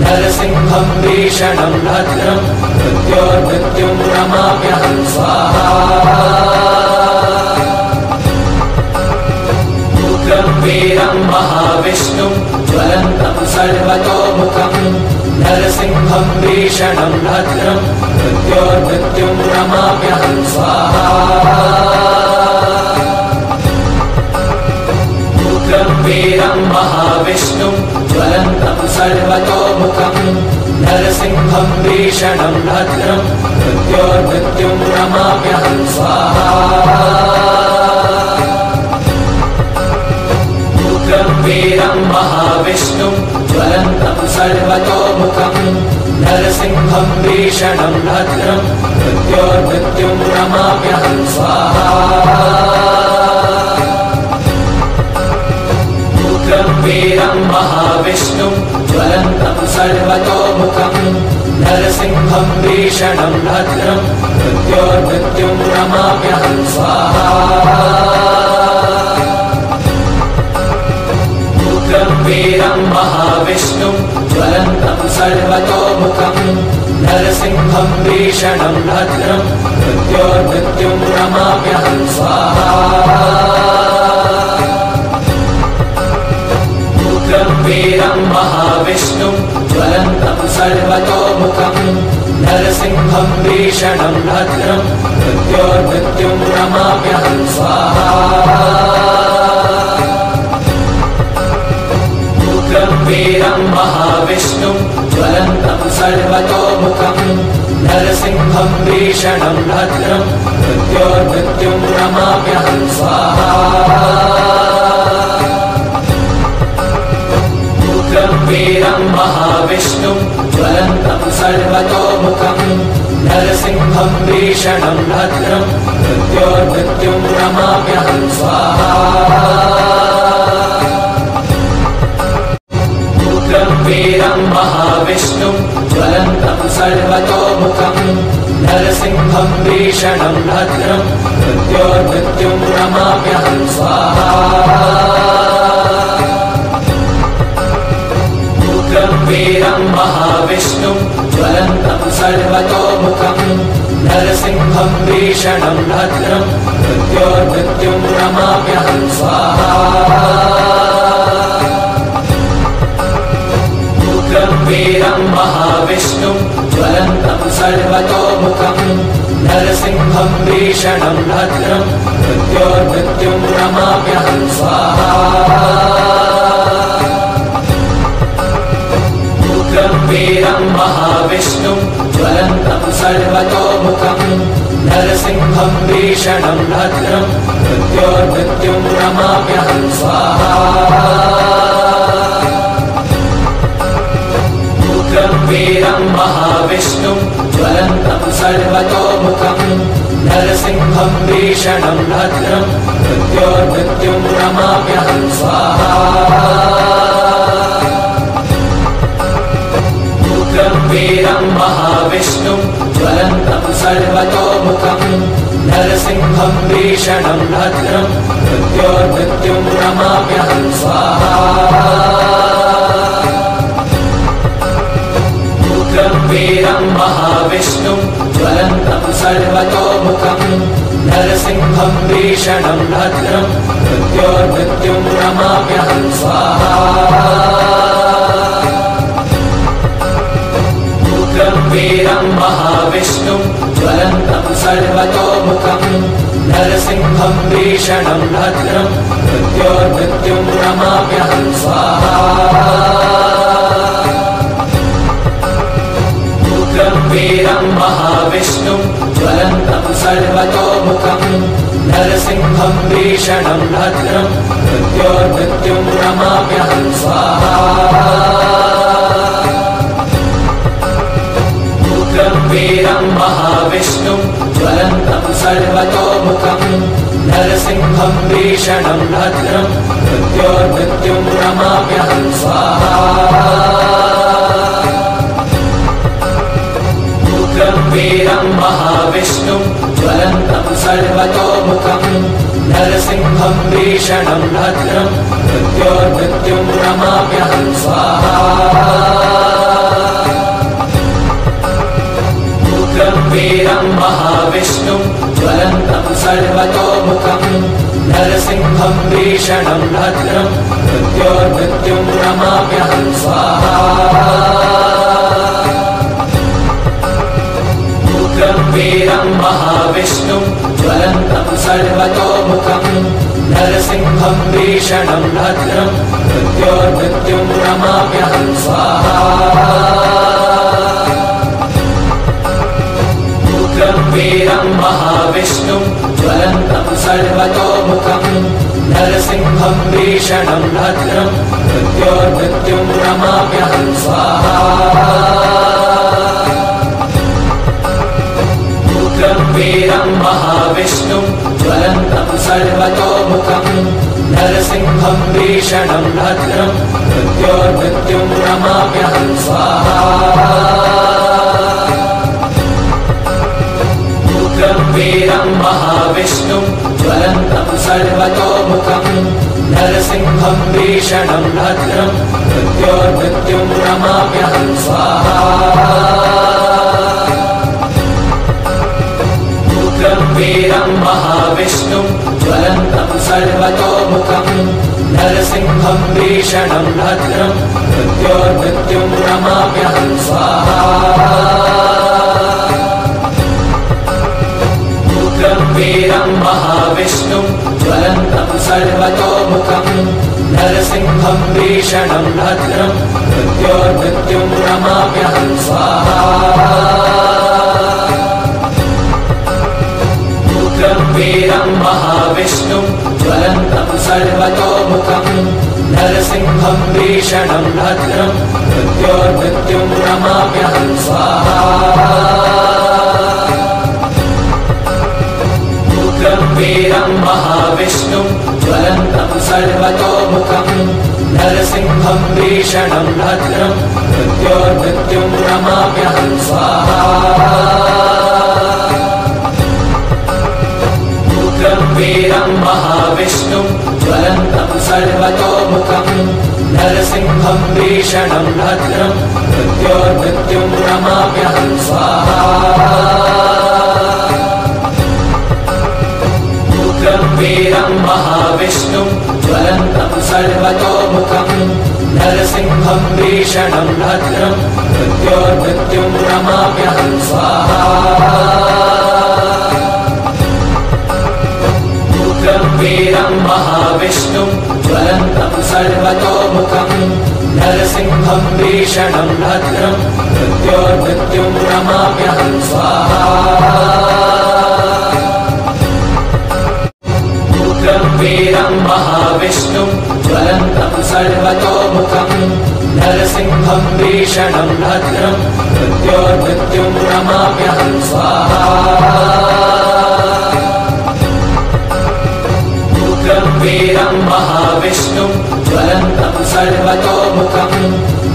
नरसिंहं भीषणं भद्रं मृत्योर्मृत्युं नमाम्यहं स्वाहा उग्रं वीरं महाविष्णुं ज्वलन्तं सर्वतोमुखं नरसिंहं भीषणं भद्रं मृत्योर्मृत्युं नमाम्यहं स्वाहा उग्रं वीरं महाविष्णुं ज्वलन्तं सर्वतोमुखं नरसिंहं भीषणं भद्रं मृत्योर्मृत्युं नमाम्यहं स्वाहा उग्रं वीरं महाविष्णुं ज्वलन्तं सर्वतोमुखं नरसिंहं नरसिंहम् भीषणम् भद्रम् मृत्योर्मृत्युम् नमाम्यहम् स्वाहा उग्रम् वीरम् महाविष्णुम् ज्वलन्तम् सर्वतोमुखम् नरसिंहम् भीषणम् भद्रम् मृत्योर्मृत्युम् नमाम्यहम् स्वाहा उग्रम् वीरम् महाविष्णुम् ज्वलन्तम् सर्वतोमुखम् नरसिंहम् भीषणम् भद्रम् मृत्योर्मृत्युम् नमाम्यहम् स्वाहा उग्रम् वीरम् महाविष्णुम् ज्वलन्तम् सर्वतोमुखम् नरसिंहम् भीषणम् भद्रम् मृत्योर्मृत्युम् नमाम्यहम् स्वाहा उग्रम् वीरम् महाविष्णुम् ज्वलन्तम् सर्वतोमुखम् नरसिंहम् भीषणम् भद्रम् मृत्योर्मृत्युम् नमाम्यहम् स्वाहा उग्रम् वीरम् महाविष्णुम् ज्वलन्तम् सर्वतोमुखम् नरसिंहम् भीषणम् भद्रम् मृत्योर्मृत्युम् नमाम्यहम् स्वाहा उग्रम् वीरम् महाविष्णुम् ज्वलन्तम् सर्वतोमुखम् नरसिंहम् भीषणम् भद्रम् मृत्योर्मृत्युम् नमाम्यहम् स्वाहा उग्रम् वीरम् महाविष्णुम् ज्वलन्तम् सर्वतोमुखम् नरसिंहम् भीषणम् भद्रम् मृत्योर्मृत्युम् नमाम्यहम् स्वाहा उग्रम् वीरम् महाविष्णुम् ज्वलन्तम् सर्वतोमुखम् नरसिंहम् भीषणम् भद्रम् मृत्योर्मृत्युम् नमाम्यहम् स्वाहा उग्रम् वीरम् महाविष्णुम् ज्वलन्तम् सर्वतोमुखम् नरसिंहम् भीषणम् भद्रम् मृत्योर्मृत्युम् नमाम्यहम् स्वाहा उग्रम् वीरम् महाविष्णुम् ज्वलन्तम् सर्वतोमुखम् नरसिंहम् भीषणम् भद्रम् मृत्योर्मृत्युम् नमाम्यहम् स्वाहा उग्रम् वीरम् महाविष्णुम् ज्वलन्तम् सर्वतोमुखम् नरसिंहम् भीषणम् भद्रम् मृत्योर्मृत्युम् नमाम्यहम् स्वाहा उग्रम् वीरम् महाविष्णुम् ज्वलन्तम् सर्वतोमुखम् नरसिंहम् भीषणम् भद्रम् मृत्योर्मृत्युम् नमाम्यहम् स्वाहा उग्रम् वीरम् महाविष्णुम् ज्वलन्तम् सर्वतोमुखम् नरसिंहम् भीषणम् भद्रम् मृत्योर्मृत्युम् नमाम्यहम् स्वाहा उग्रम् वीरम् महाविष्णुम् ज्वलन्तम् सर्वतोमुखम् नरसिंहम् भीषणम् भद्रम् मृत्योर्मृत्युम् नमाम्यहम् स्वाहा उग्रम् वीरम् महाविष्णुम् ज्वलन्तम् सर्वतोमुखम् नरसिंहम् भीषणम् भद्रम् मृत्योर्मृत्युम् नमाम्यहम् स्वाहा उग्रम् वीरम् महाविष्णुम् ज्वलन्तम् सर्वतोमुखम् नरसिंहम् भीषणम् भद्रम् मृत्योर्मृत्युम् नमाम्यहम् स्वाहा उग्रम् वीरम् महाविष्णुम् ज्वलन्तम् सर्वतोमुखम् नरसिंहम् भीषणम् भद्रम् मृत्योर्मृत्युम् नमाम्यहम् स्वाहा उग्रम् वीरम् महाविष्णुम् ज्वलन्तम् सर्वतोमुखम् नरसिंहम् भीषणम् भद्रम् मृत्योर्मृत्युम् नमाम्यहम् स्वाहा उग्रम् वीरम् महाविष्णुम् ज्वलन्तम् सर्वतोमुखम् नरसिंहम् भीषणम् भद्रम् मृत्योर्मृत्युम् नमाम्यहम् स्वाहा वीरं महाविष्णुं ज्वलन्तं सर्वतोमुखं नरसिंहं भीषणं भद्रं मृत्योर्मृत्युं नमाम्यहं स्वाहा उग्रं वीरं महाविष्णुं ज्वलन्तं सर्वतोमुखं नरसिंहं भीषणं भद्रं मृत्योर्मृत्युं नमाम्यहं स्वाहा उग्रं वीरं महाविष्णुं ज्वलन्तं सर्वतोमुखं नरसिंहं भीषणं भद्रं मृत्योर्मृत्युं नमाम्यहं स्वाहा उग्रं वीरं महाविष्णुं ज्वलन्तं सर्वतोमुखं नरसिंहं भीषणं भद्रं मृत्योर्मृत्युं नमाम्यहं स्वाहा उग्रं वीरं महाविष्णुं ज्वलन्तं सर्वतोमुखं नरसिंहं भीषणं भद्रं मृत्योर्मृत्युं नमाम्यहं स्वाहा उग्रं वीरं महाविष्णुं ज्वलन्तं सर्वतोमुखं नरसिंहं भीषणं भद्रं मृत्योर्मृत्युं नमाम्यहं स्वाहा उग्रं वीरं महाविष्णुं ज्वलन्तं सर्वतोमुखं नरसिंहं भीषणं भद्रं मृत्योर्मृत्युं नमाम्यहं स्वाहा उग्रं वीरं महाविष्णुं ज्वलन्तं सर्वतोमुखं नरसिंहं भीषणं भद्रं मृत्योर्मृत्युं नमाम्यहं स्वाहा उग्रं वीरं महाविष्णुं ज्वलन्तं सर्वतोमुखं नरसिंहं भीषणं भद्रं मृत्योर्मृत्युं नमाम्यहं स्वाहा उग्रं वीरं महाविष्णुं ज्वलन्तं सर्वतोमुखं नरसिंहं भीषणं भद्रं मृत्योर्मृत्युं नमाम्यहं स्वाहा उग्रं वीरं महाविष्णुं ज्वलन्तं सर्वतोमुखं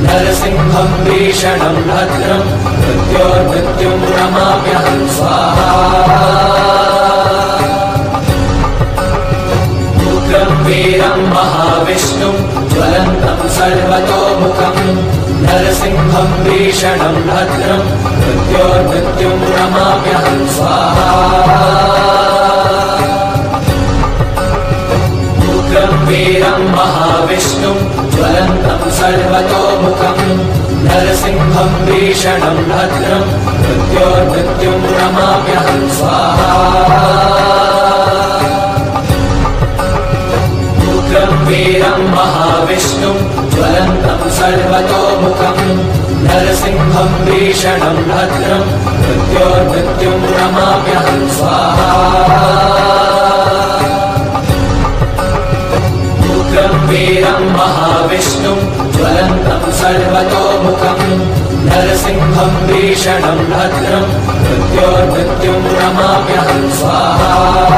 नरसिंहं भीषणं भद्रं मृत्योर्मृत्युं नमाम्यहं स्वाहा उग्रं वीरं महाविष्णुं ज्वलन्तं सर्वतोमुखं नरसिंहं भीषणं भद्रं मृत्योर्मृत्युं नमाम्यहं स्वाहा उग्रं वीरं महाविष्णुं ज्वलन्तं सर्वतोमुखं नरसिंहं भीषणं भद्रं मृत्योर्मृत्युं नमाम्यहं स्वाहा उग्रं वीरं महाविष्णुं ज्वलन्तं सर्वतोमुखं नरसिंहं भीषणं भद्रं मृत्योर्मृत्युं नमाम्यहं स्वाहा उग्रं वीरं महाविष्णुं ज्वलन्तं सर्वतोमुखं नरसिंहं भीषणं भद्रं मृत्योर्मृत्युं नमाम्यहं स्वाहा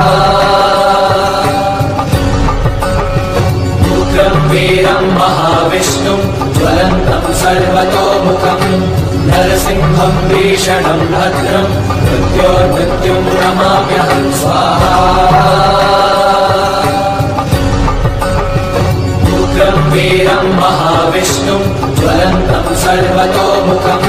उग्रं वीरं महाविष्णुं ज्वलन्तं सर्वतोमुखं नरसिंहं भीषणं भद्रं मृत्योर्मृत्युं नमाम्यहं स्वाहा उग्रं वीरं महाविष्णुं ज्वलन्तं सर्वतोमुखं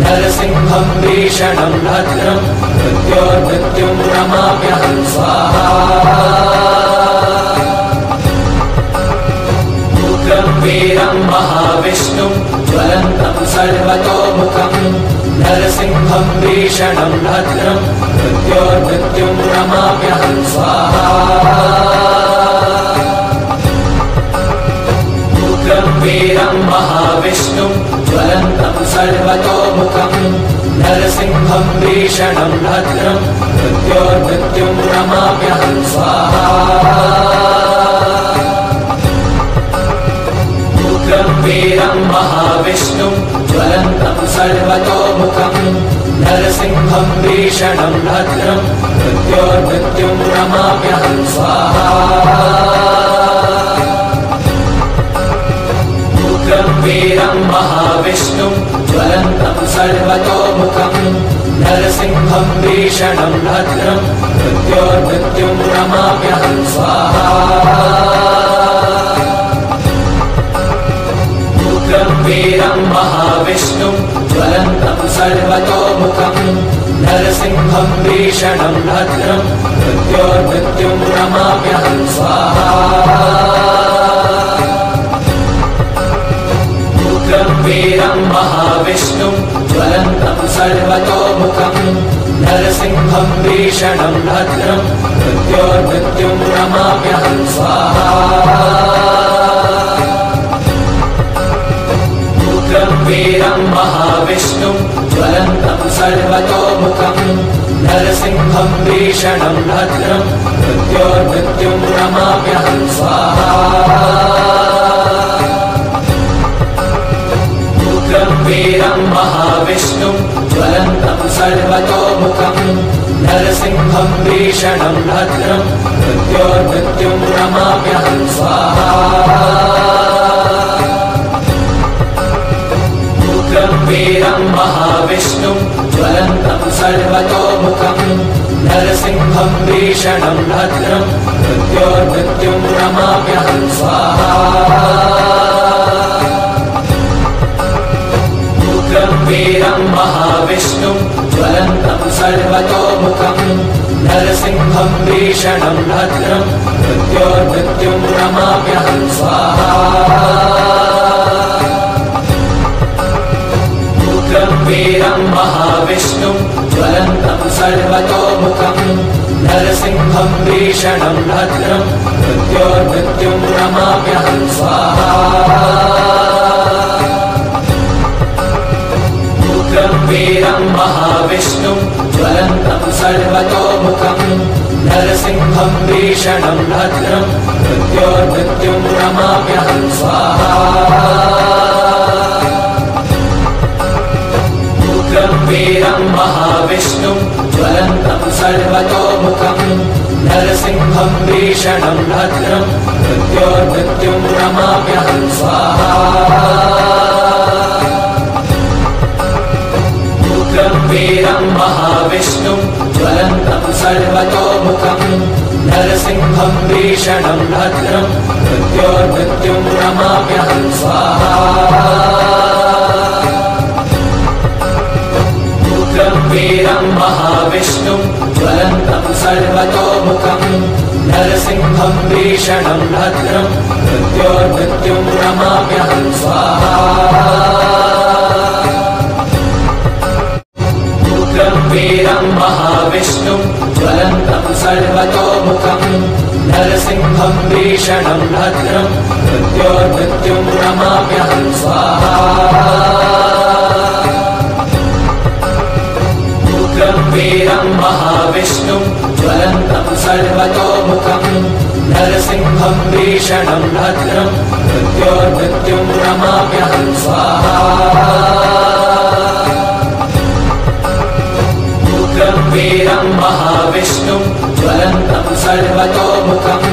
नरसिंहं भीषणं भद्रं मृत्योर्मृत्युं नमाम्यहं स्वाहा उग्रं वीरं महाविष्णुं ज्वलन्तं सर्वतोमुखं नरसिंहं भीषणं भद्रं मृत्योर्मृत्युं नमाम्यहं स्वाहा उग्रं वीरं महाविष्णुं ज्वलन्तं सर्वतोमुखं नरसिंहं भीषणं भद्रं मृत्योर्मृत्युं नमाम्यहं स्वाहा उग्रं वीरं महाविष्णुं ज्वलन्तं सर्वतोमुखं नरसिंहं भीषणं भद्रं मृत्योर्मृत्युं नमाम्यहं स्वाहा उग्रं वीरं महाविष्णुं ज्वलन्तं सर्वतोमुखं नरसिंहं भीषणं भद्रं मृत्योर्मृत्युं नमाम्यहं स्वाहा उग्रं वीरं महाविष्णुं ज्वलन्तं सर्वतोमुखं नरसिंहं भीषणं भद्रं मृत्योर्मृत्युं नमाम्यहं स्वाहा उग्रं वीरं महाविष्णुं ज्वलन्तं सर्वतोमुखं नरसिंहं भीषणं भद्रं मृत्योर्मृत्युं नमाम्यहं स्वाहा उग्रं वीरं महाविष्णुं ज्वलन्तं सर्वतोमुखं नरसिंहं भीषणं भद्रं मृत्योर्मृत्युं नमाम्यहं स्वाहा उग्रं वीरं महाविष्णुं ज्वलन्तं सर्वतोमुखं नरसिंहं भीषणं भद्रं मृत्योर्मृत्युं नमाम्यहं स्वाहा उग्रं वीरं महाविष्णुं ज्वलन्तं सर्वतोमुखं नरसिंहं भीषणं भद्रं मृत्योर्मृत्युं नमाम्यहं स्वाहा उग्रं वीरं महाविष्णुं ज्वलन्तं सर्वतोमुखं नरसिंहं भीषणं भद्रं मृत्योर्मृत्युं नमाम्यहं स्वाहा उग्रं वीरं महाविष्णुं ज्वलन्तं सर्वतोमुखं नरसिंहं भीषणं भद्रं मृत्योर्मृत्युं नमाम्यहं स्वाहा उग्रं वीरं महाविष्णुं ज्वलन्तं सर्वतोमुखं नरसिंहं भीषणं भद्रं मृत्योर्मृत्युं नमाम्यहं स्वाहा उग्रं वीरं महाविष्णुं ज्वलन्तं सर्वतोमुखं नरसिंहं भीषणं भद्रं मृत्योर्मृत्युं नमाम्यहं स्वाहा उग्रं वीरं महाविष्णुं ज्वलन्तं सर्वतोमुखं नरसिंहं भीषणं भद्रं मृत्योर्मृत्युं नमाम्यहं स्वाहा उग्रं वीरं महाविष्णुं ज्वलन्तं सर्वतोमुखं नरसिंहं भीषणं भद्रं मृत्योर्मृत्युं नमाम्यहं स्वाहा उग्रं वीरं महाविष्णुं ज्वलन्तं सर्वतोमुखं नरसिंहं भीषणं भद्रं मृत्योर्मृत्युं नमाम्यहं स्वाहा उग्रं वीरं महाविष्णुं ज्वलन्तं सर्वतोमुखं नरसिंहं भीषणं भद्रं मृत्योर्मृत्युं नमाम्यहं स्वाहा उग्रं वीरं महाविष्णुं ज्वलन्तं सर्वतोमुखं नरसिंहं भीषणं भद्रं मृत्योर्मृत्युं नमाम्यहं स्वाहा उग्रं वीरं महाविष्णुं ज्वलन्तं सर्वतोमुखं नरसिंहं भीषणं भद्रं मृत्योर्मृत्युं नमाम्यहं स्वाहा उग्रं वीरं महाविष्णुं ज्वलन्तं सर्वतोमुखं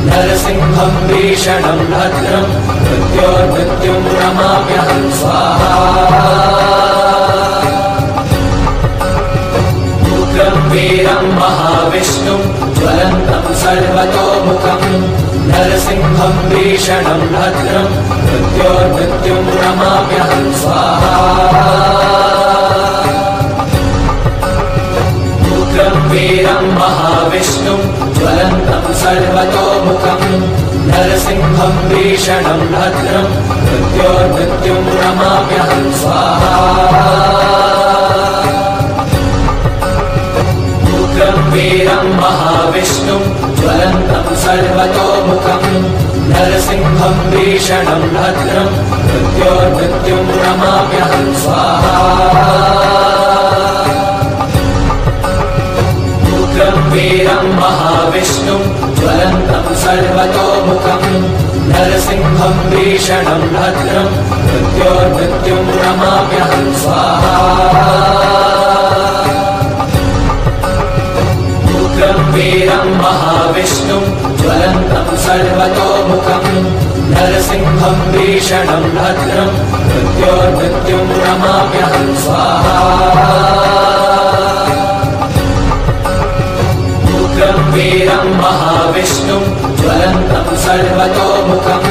नरसिंहं भीषणं भद्रं मृत्योर्मृत्युं नमाम्यहं स्वाहा उग्रं वीरं महाविष्णुं ज्वलन्तं सर्वतोमुखं नरसिंहं भीषणं भद्रं मृत्योर्मृत्युं नमाम्यहं स्वाहा उग्रं वीरं महाविष्णुं ज्वलन्तं सर्वतोमुखं नरसिंहं भीषणं भद्रं मृत्योर्मृत्युं नमाम्यहं स्वाहा उग्रं वीरं महाविष्णुं ज्वलन्तं सर्वतोमुखं नरसिंहं भीषणं भद्रं मृत्योर्मृत्युं नमाम्यहं स्वाहा उग्रं वीरं महाविष्णुं ज्वलन्तं सर्वतोमुखं नरसिंहं भीषणं भद्रं मृत्योर्मृत्युं नमाम्यहं स्वाहा उग्रं वीरं महाविष्णुं ज्वलन्तं सर्वतोमुखं नरसिंहं भीषणं भद्रं मृत्योर्मृत्युं नमाम्यहं स्वाहा उग्रं वीरं महाविष्णुं ज्वलन्तं सर्वतोमुखं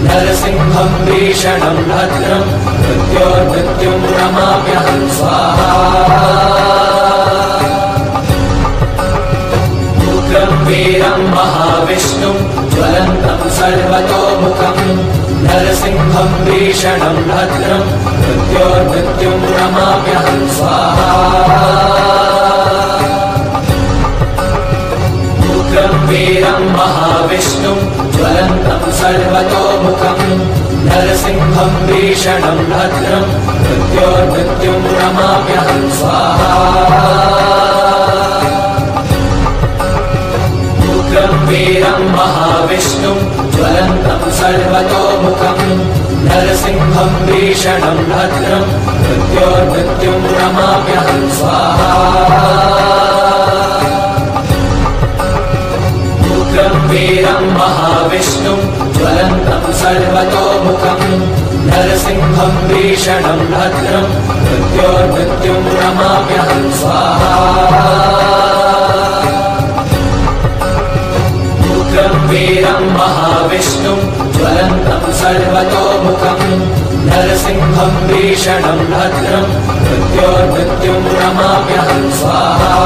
नरसिंहं भीषणं भद्रं मृत्योर्मृत्युं नमाम्यहं स्वाहा उग्रं वीरं महाविष्णुं ज्वलन्तं सर्वतोमुखं नरसिंहं भीषणं भद्रं मृत्योर्मृत्युं नमाम्यहं स्वाहा उग्रं वीरं महाविष्णुं ज्वलन्तं सर्वतोमुखं नरसिंहं भीषणं भद्रं मृत्योर्मृत्युं नमाम्यहं स्वाहा उग्रं वीरं महाविष्णुं ज्वलन्तं सर्वतोमुखं नरसिंहं भीषणं भद्रं मृत्योर्मृत्युं नमाम्यहं स्वाहा उग्रं वीरं महाविष्णुं ज्वलन्तं सर्वतोमुखं नरसिंहं भीषणं भद्रं मृत्योर्मृत्युं नमाम्यहं स्वाहा उग्रं वीरं महाविष्णुं ज्वलन्तं सर्वतोमुखं नरसिंहं भीषणं भद्रं मृत्योर्मृत्युं नमाम्यहं स्वाहा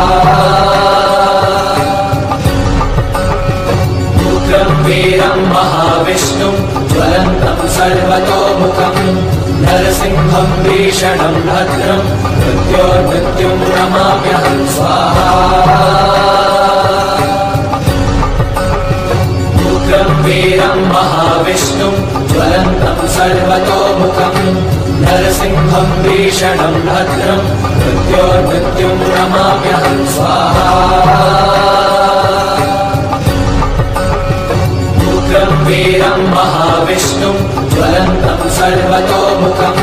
उग्रं वीरं महाविष्णुं ज्वलन्तं सर्वतोमुखं नरसिंहं भीषणं भद्रं मृत्योर्मृत्युं नमाम्यहं स्वाहा उग्रं वीरं महाविष्णुं ज्वलन्तं सर्वतोमुखं नरसिंहं भीषणं भद्रं मृत्योर्मृत्युं नमाम्यहं स्वाहा उग्रं वीरं महाविष्णुं ज्वलन्तं सर्वतोमुखं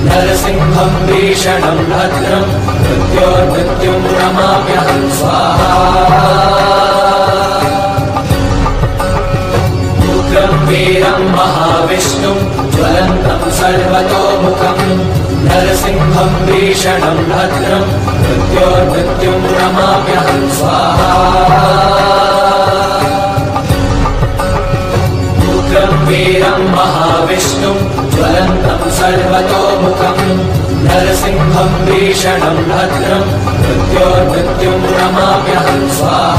नरसिंहं भीषणं भद्रं मृत्योर्मृत्युं नमाम्यहं स्वाहा उग्रं वीरं महाविष्णुं ज्वलन्तं सर्वतोमुखं नरसिंहं भीषणं भद्रं मृत्योर्मृत्युं नमाम्यहं स्वाहा उग्रं वीरं महाविष्णुं ज्वलन्तं सर्वतोमुखं नरसिंहं भीषणं भद्रं मृत्योर्मृत्युं नमाम्यहं स्वाहा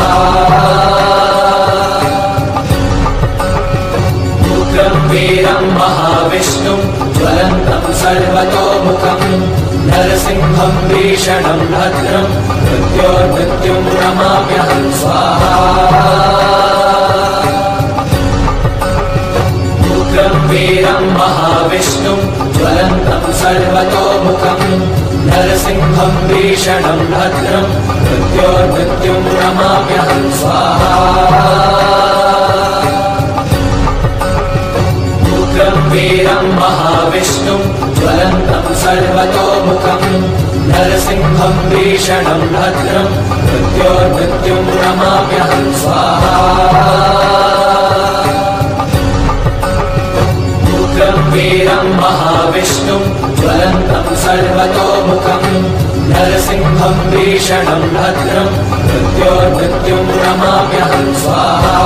उग्रं वीरं महाविष्णुं ज्वलन्तं सर्वतोमुखं नरसिंहं भीषणं भद्रं मृत्योर्मृत्युं नमाम्यहं स्वाहा उग्रं वीरं महाविष्णुं ज्वलन्तं सर्वतोमुखं नरसिंहं भीषणं भद्रं मृत्योर्मृत्युं नमाम्यहं स्वाहा उग्रं वीरं महाविष्णुं ज्वलन्तं सर्वतोमुखं नरसिंहं भीषणं भद्रं मृत्योर्मृत्युं नमाम्यहं स्वाहा उग्रं वीरं महाविष्णुं ज्वलन्तं सर्वतोमुखं नरसिंहं भीषणं भद्रं मृत्योर्मृत्युं नमाम्यहं स्वाहा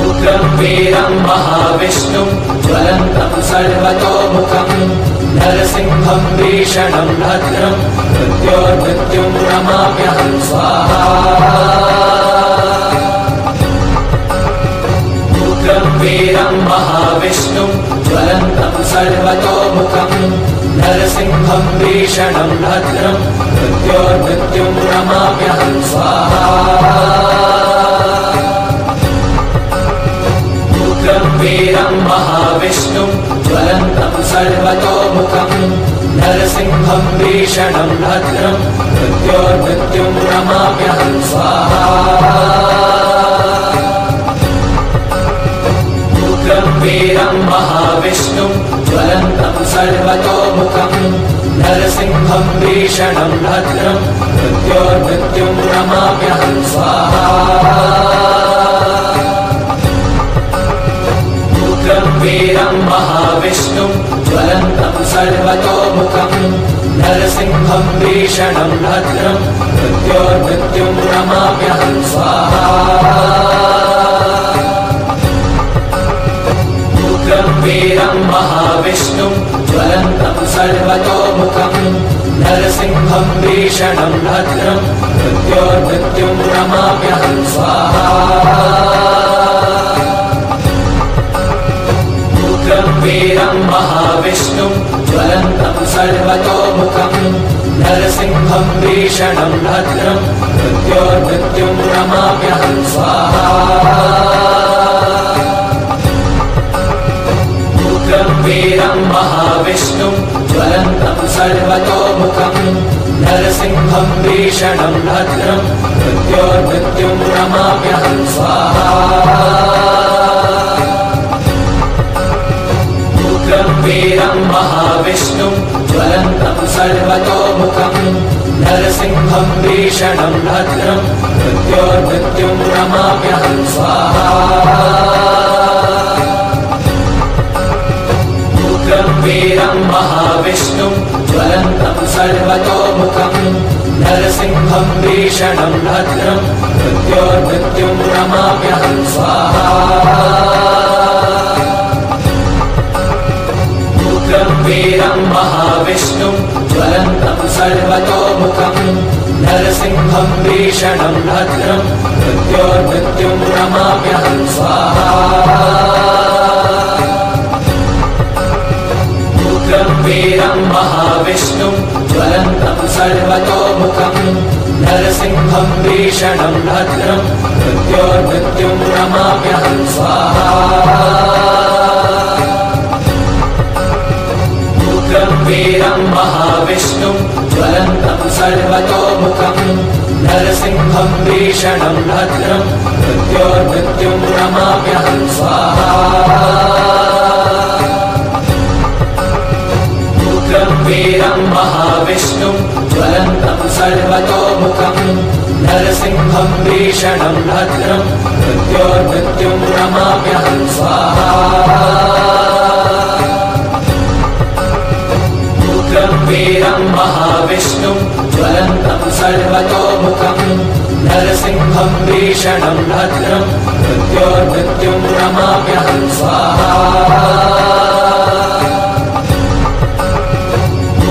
उग्रं वीरं महाविष्णुं ज्वलन्तं सर्वतोमुखं नरसिंहं भीषणं भद्रं मृत्योर्मृत्युं नमाम्यहं स्वाहा उग्रं वीरं महाविष्णुं ज्वलन्तं सर्वतोमुखं नरसिंहं भीषणं भद्रं मृत्योर्मृत्युं नमाम्यहं स्वाहा उग्रं वीरं महाविष्णुं ज्वलन्तं सर्वतोमुखं नरसिंहं भीषणं भद्रं मृत्योर्मृत्युं नमाम्यहं स्वाहा उग्रं वीरं महाविष्णुं ज्वलन्तं सर्वतोमुखं नरसिंहं भीषणं भद्रं मृत्योर्मृत्युं नमाम्यहं स्वाहा उग्रं वीरं महाविष्णुं ज्वलन्तं सर्वतोमुखं नरसिंहं भीषणं भद्रं मृत्योर्मृत्युं नमाम्यहं स्वाहा उग्रं वीरं महाविष्णुं ज्वलन्तं सर्वतोमुखं नरसिंहं भीषणं भद्रं मृत्योर्मृत्युं नमाम्यहं स्वाहा उग्रं वीरं महाविष्णुं ज्वलन्तं सर्वतोमुखं नरसिंहं भीषणं भद्रं मृत्योर्मृत्युं नमाम्यहं स्वाहा उग्रं वीरं महाविष्णुं ज्वलन्तं सर्वतोमुखं नरसिंहं भीषणं भद्रं मृत्योर्मृत्युं नमाम्यहं स्वाहा उग्रं वीरं महाविष्णुं ज्वलन्तं सर्वतोमुखं नरसिंहं भीषणं भद्रं मृत्योर्मृत्युं नमाम्यहं स्वाहा उग्रं वीरं महाविष्णुं ज्वलन्तं सर्वतोमुखं नरसिंहं भीषणं भद्रं मृत्योर्मृत्युं नमाम्यहं स्वाहा उग्रं वीरं महाविष्णुं ज्वलन्तं सर्वतोमुखं नरसिंहं भीषणं भद्रं मृत्योर्मृत्युं नमाम्यहं स्वाहा उग्रं वीरं महाविष्णुं ज्वलन्तं सर्वतोमुखं नरसिंहं भीषणं भद्रं मृत्योर्मृत्युं नमाम्यहं स्वाहा उग्रं वीरं महाविष्णुं ज्वलन्तं सर्वतोमुखं नरसिंहं भीषणं भद्रं मृत्योर्मृत्युं नमाम्यहं स्वाहा उग्रं वीरं महाविष्णुं ज्वलन्तं सर्वतोमुखं नरसिंहं भीषणं भद्रं मृत्योर्मृत्युं नमाम्यहं स्वाहा उग्रं वीरं महाविष्णुं ज्वलन्तं सर्वतोमुखं नरसिंहं भीषणं भद्रं मृत्योर्मृत्युं नमाम्यहं स्वाहा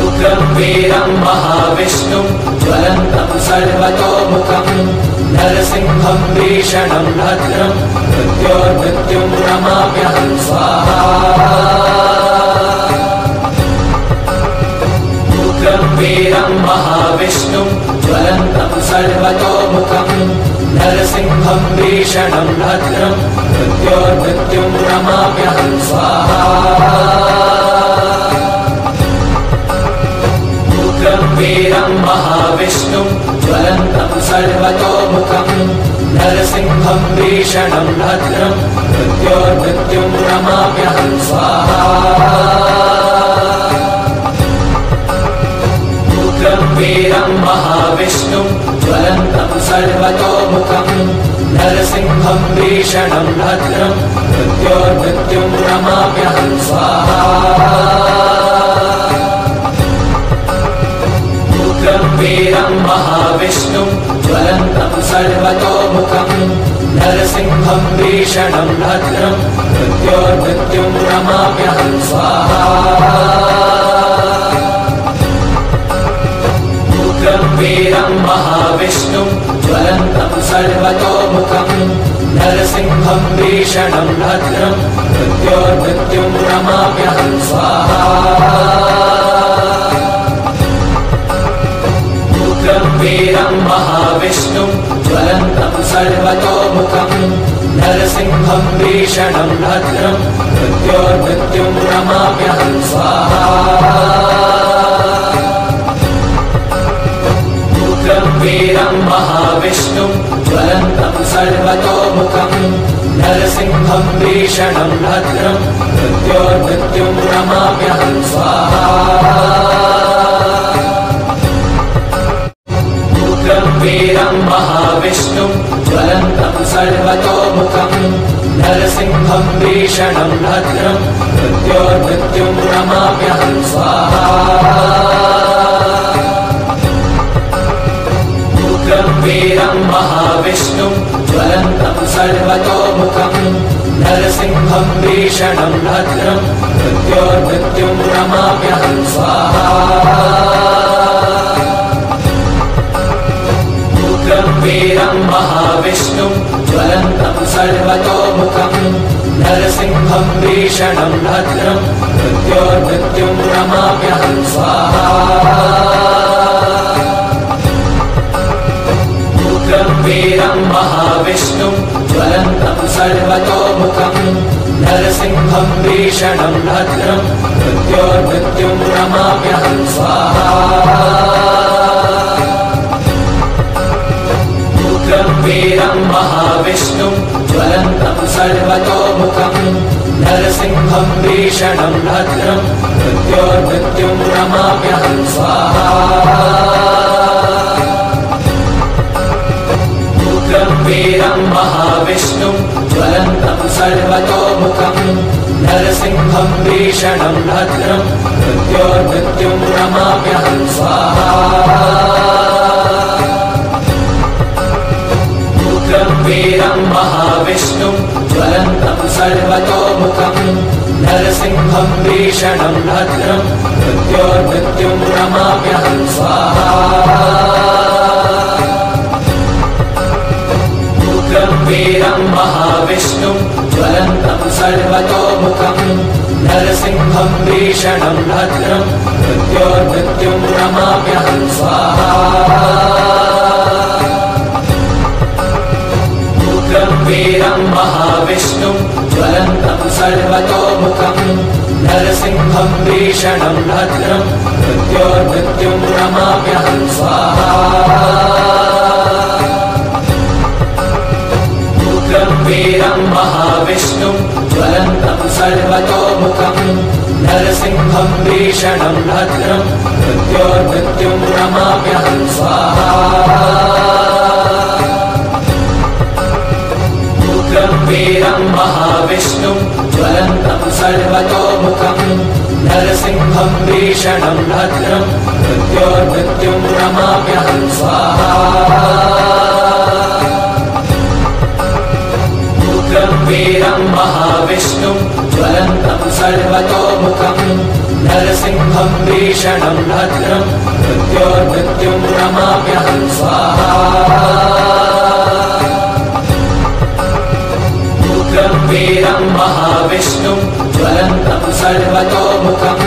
उग्रं वीरं महाविष्णुं ज्वलन्तं सर्वतोमुखं नरसिंहं भीषणं भद्रं मृत्योर्मृत्युं नमाम्यहं स्वाहा उग्रं वीरं महाविष्णुं ज्वलन्तं सर्वतोमुखं नरसिंहं भीषणं भद्रं मृत्योर्मृत्युं नमाम्यहं स्वाहा उग्रं वीरं महाविष्णुं ज्वलन्तं सर्वतोमुखं नरसिंहं भीषणं भद्रं मृत्योर्मृत्युं नमाम्यहं स्वाहा उग्रं वीरं महाविष्णुं ज्वलन्तं सर्वतोमुखं नरसिंहं भीषणं भद्रं मृत्योर्मृत्युं नमाम्यहं स्वाहा उग्रं वीरं महाविष्णुं ज्वलन्तं सर्वतोमुखं नरसिंहं भीषणं भद्रं मृत्योर्मृत्युं नमाम्यहं स्वाहा उग्रं वीरं महाविष्णुं ज्वलन्तं सर्वतोमुखं नरसिंहं भीषणं भद्रं मृत्योर्मृत्युं नमाम्यहं स्वाहा उग्रं वीरं महाविष्णुं ज्वलन्तं सर्वतोमुखं नरसिंहं भीषणं भद्रं मृत्योर्मृत्युं नमाम्यहं स्वाहा उग्रं वीरं महाविष्णुं ज्वलन्तं सर्वतोमुखं नरसिंहं भीषणं भद्रं मृत्योर्मृत्युं नमाम्यहं स्वाहा उग्रं वीरं महाविष्णुं ज्वलन्तं सर्वतोमुखं नरसिंहं भीषणं भद्रं मृत्योर्मृत्युं नमाम्यहं स्वाहा उग्रं वीरं महाविष्णुं ज्वलन्तं सर्वतोमुखं नरसिंहं भीषणं भद्रं मृत्योर्मृत्युं नमाम्यहं स्वाहा उग्रं वीरं महाविष्णुं ज्वलन्तं सर्वतोमुखं नरसिंहं भीषणं भद्रं मृत्योर्मृत्युं नमाम्यहं स्वाहा उग्रं वीरं महाविष्णुं ज्वलन्तं सर्वतोमुखं नरसिंहं भीषणं भद्रं मृत्योर्मृत्युं नमाम्यहं स्वाहा उग्रं वीरं महाविष्णुं ज्वलन्तं सर्वतोमुखं नरसिंहं भीषणं भद्रं मृत्योर्मृत्युं नमाम्यहं स्वाहा उग्रं वीरं महाविष्णुं ज्वलन्तं सर्वतोमुखं नरसिंहं भीषणं भद्रं मृत्योर्मृत्युं नमाम्यहं स्वाहा उग्रं वीरं महाविष्णुं ज्वलन्तं सर्वतोमुखं नरसिंहं भीषणं भद्रं मृत्योर्मृत्युं नमाम्यहं स्वाहा उग्रं वीरं महाविष्णुं ज्वलन्तं सर्वतोमुखं नरसिंहं भीषणं भद्रं मृत्योर्मृत्युं नमाम्यहं स्वाहा उग्रं वीरं महाविष्णुं ज्वलन्तं सर्वतोमुखं नरसिंहं भीषणं भद्रं मृत्योर्मृत्युं नमाम्यहं स्वाहा उग्रं वीरं महाविष्णुं ज्वलन्तं सर्वतोमुखं नरसिंहं भीषणं भद्रं मृत्योर्मृत्युं नमाम्यहं स्वाहा उग्रं वीरं महाविष्णुं ज्वलन्तं सर्वतोमुखं नरसिंहं भीषणं भद्रं मृत्योर्मृत्युं नमाम्यहं स्वाहा उग्रं वीरं महाविष्णुं ज्वलन्तं सर्वतोमुखं नरसिंहं भीषणं भद्रं मृत्योर्मृत्युं नमाम्यहं स्वाहा उग्रं वीरं महाविष्णुं ज्वलन्तं सर्वतोमुखं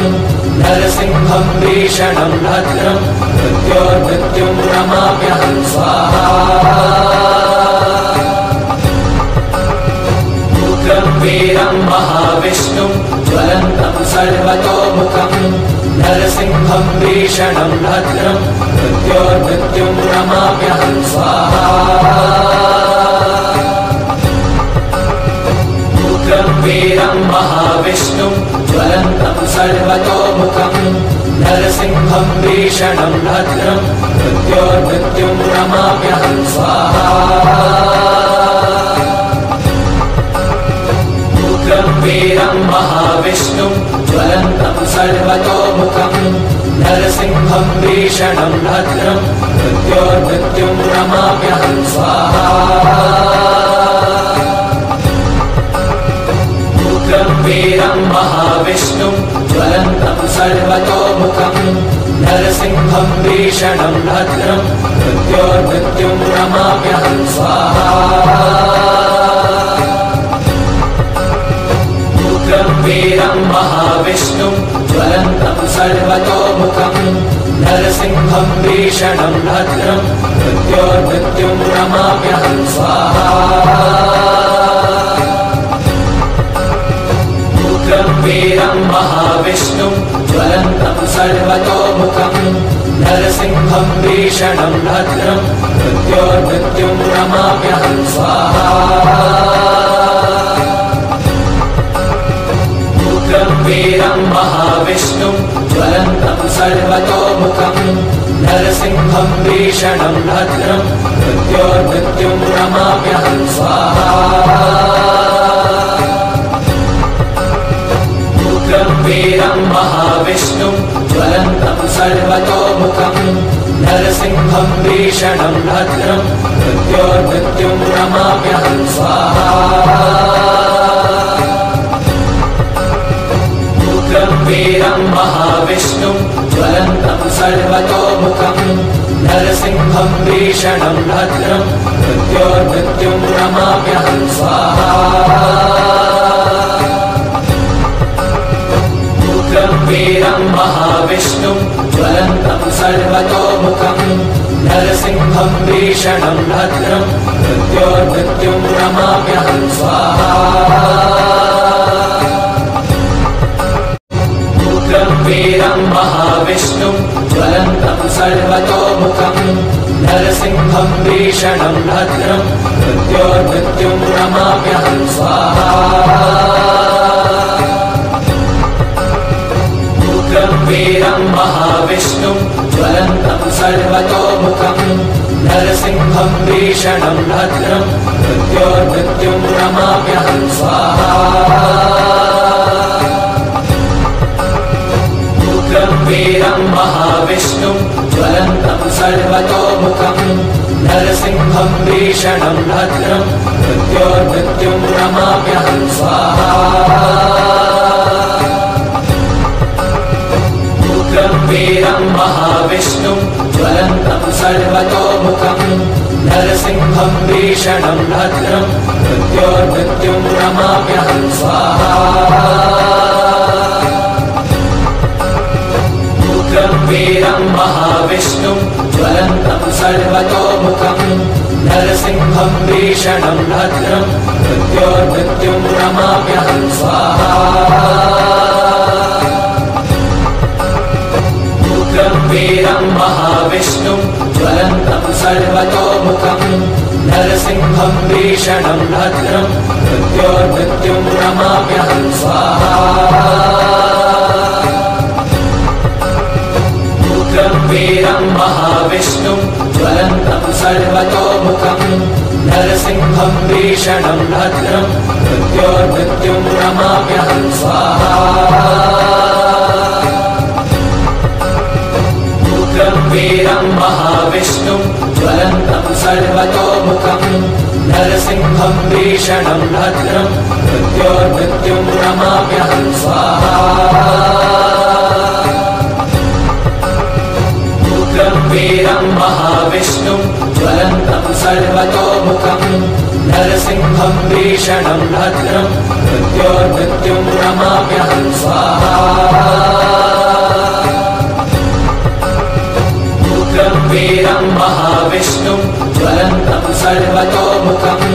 नरसिंहं भीषणं भद्रं मृत्योर्मृत्युं नमाम्यहं स्वाहा उग्रं वीरं महाविष्णुं ज्वलन्तं सर्वतोमुखं नरसिंहं भीषणं भद्रं मृत्योर्मृत्युं नमाम्यहं स्वाहा उग्रं वीरं महाविष्णुं ज्वलन्तं सर्वतोमुखं नरसिंहं भीषणं भद्रं मृत्योर्मृत्युं नमाम्यहं स्वाहा उग्रं वीरं महाविष्णुं ज्वलन्तं सर्वतोमुखं नरसिंहं भीषणं भद्रं मृत्योर्मृत्युं नमाम्यहं स्वाहा उग्रं वीरं महाविष्णुं ज्वलन्तं सर्वतोमुखं नरसिंहं भीषणं भद्रं मृत्योर्मृत्युं नमाम्यहं स्वाहा उग्रं वीरं महाविष्णुं ज्वलन्तं सर्वतोमुखं नरसिंहं भीषणं भद्रं मृत्योर्मृत्युं नमाम्यहं स्वाहा उग्रं वीरं महाविष्णुं ज्वलन्तं सर्वतोमुखं नरसिंहं भीषणं भद्रं मृत्योर्मृत्युं नमाम्यहं स्वाहा उग्रं वीरं महाविष्णुं ज्वलन्तं सर्वतोमुखम् नरसिंहम् भीषणम् भद्रम् मृत्योर्मृत्युम् नमाम्यहम् स्वाहा उग्रम् वीरम् महाविष्णुम् ज्वलन्तम् सर्वतोमुखम् नरसिंहम् भीषणम् भद्रम् मृत्योर्मृत्युम् नमाम्यहम् स्वाहा उग्रम् वीरम् महाविष्णुम् ज्वलन्तम् सर्वतोमुखम् नरसिंहम् भीषणम् भद्रम् मृत्योर्मृत्युम् नमाम्यहम् स्वाहा उग्रम् वीरम् महाविष्णुम् ज्वलन्तम् सर्वतोमुखम् नरसिंहम् भीषणम् भद्रम् मृत्योर्मृत्युम् नमाम्यहम् स्वाहा उग्रम् वीरम् महाविष्णुम् ज्वलन्तम् सर्वतोमुखम् नरसिंहम् भीषणम् भद्रम् मृत्योर्मृत्युम् नमाम्यहम् स्वाहा उग्रम् वीरम् महाविष्णुम् ज्वलन्तम् सर्वतोमुखम् नरसिंहम् भीषणम् भद्रम् मृत्योर्मृत्युम् नमाम्यहम् स्वाहा उग्रम् वीरम् महाविष्णुम् ज्वलन्तम् सर्वतोमुखम् नरसिंहम् भीषणम् भद्रम् मृत्योर्मृत्युम् नमाम्यहम् स्वाहा उग्रम् वीरम् महाविष्णुम् ज्वलन्तम् सर्वतोमुखम् नरसिंहम् भीषणम् भद्रम् मृत्योर्मृत्युम् नमाम्यहम् स्वाहा उग्रम् वीरम् महाविष्णुम् ज्वलन्तम् सर्वतोमुखम् नरसिंहम् भीषणम् भद्रम् मृत्योर्मृत्युम् नमाम्यहम् स्वाहा उग्रम् वीरम् महाविष्णुम् ज्वलन्तम् सर्वतोमुखम् नरसिंहम् भीषणम् भद्रम् मृत्योर्मृत्युम् नमाम्यहम् स्वाहा उग्रम् वीरम् महाविष्णुम् ज्वलन्तम् सर्वतोमुखम् नरसिंहम् भीषणम् भद्रम् मृत्योर्मृत्युम् नमाम्यहम् स्वाहा उग्रम् वीरम् महाविष्णुम् ज्वलन्तम् सर्वतोमुखम् नरसिंहम् भीषणम् भद्रम् मृत्योर्मृत्युम् नमाम्यहम् स्वाहा उग्रम् वीरम् महाविष्णुम् ज्वलन्तम् सर्वतोमुखम् नरसिंहम् भीषणम् भद्रम् मृत्योर्मृत्युम् नमाम्यहम् स्वाहा उग्रम् वीरम् महाविष्णुम् ज्वलन्तम् सर्वतोमुखम्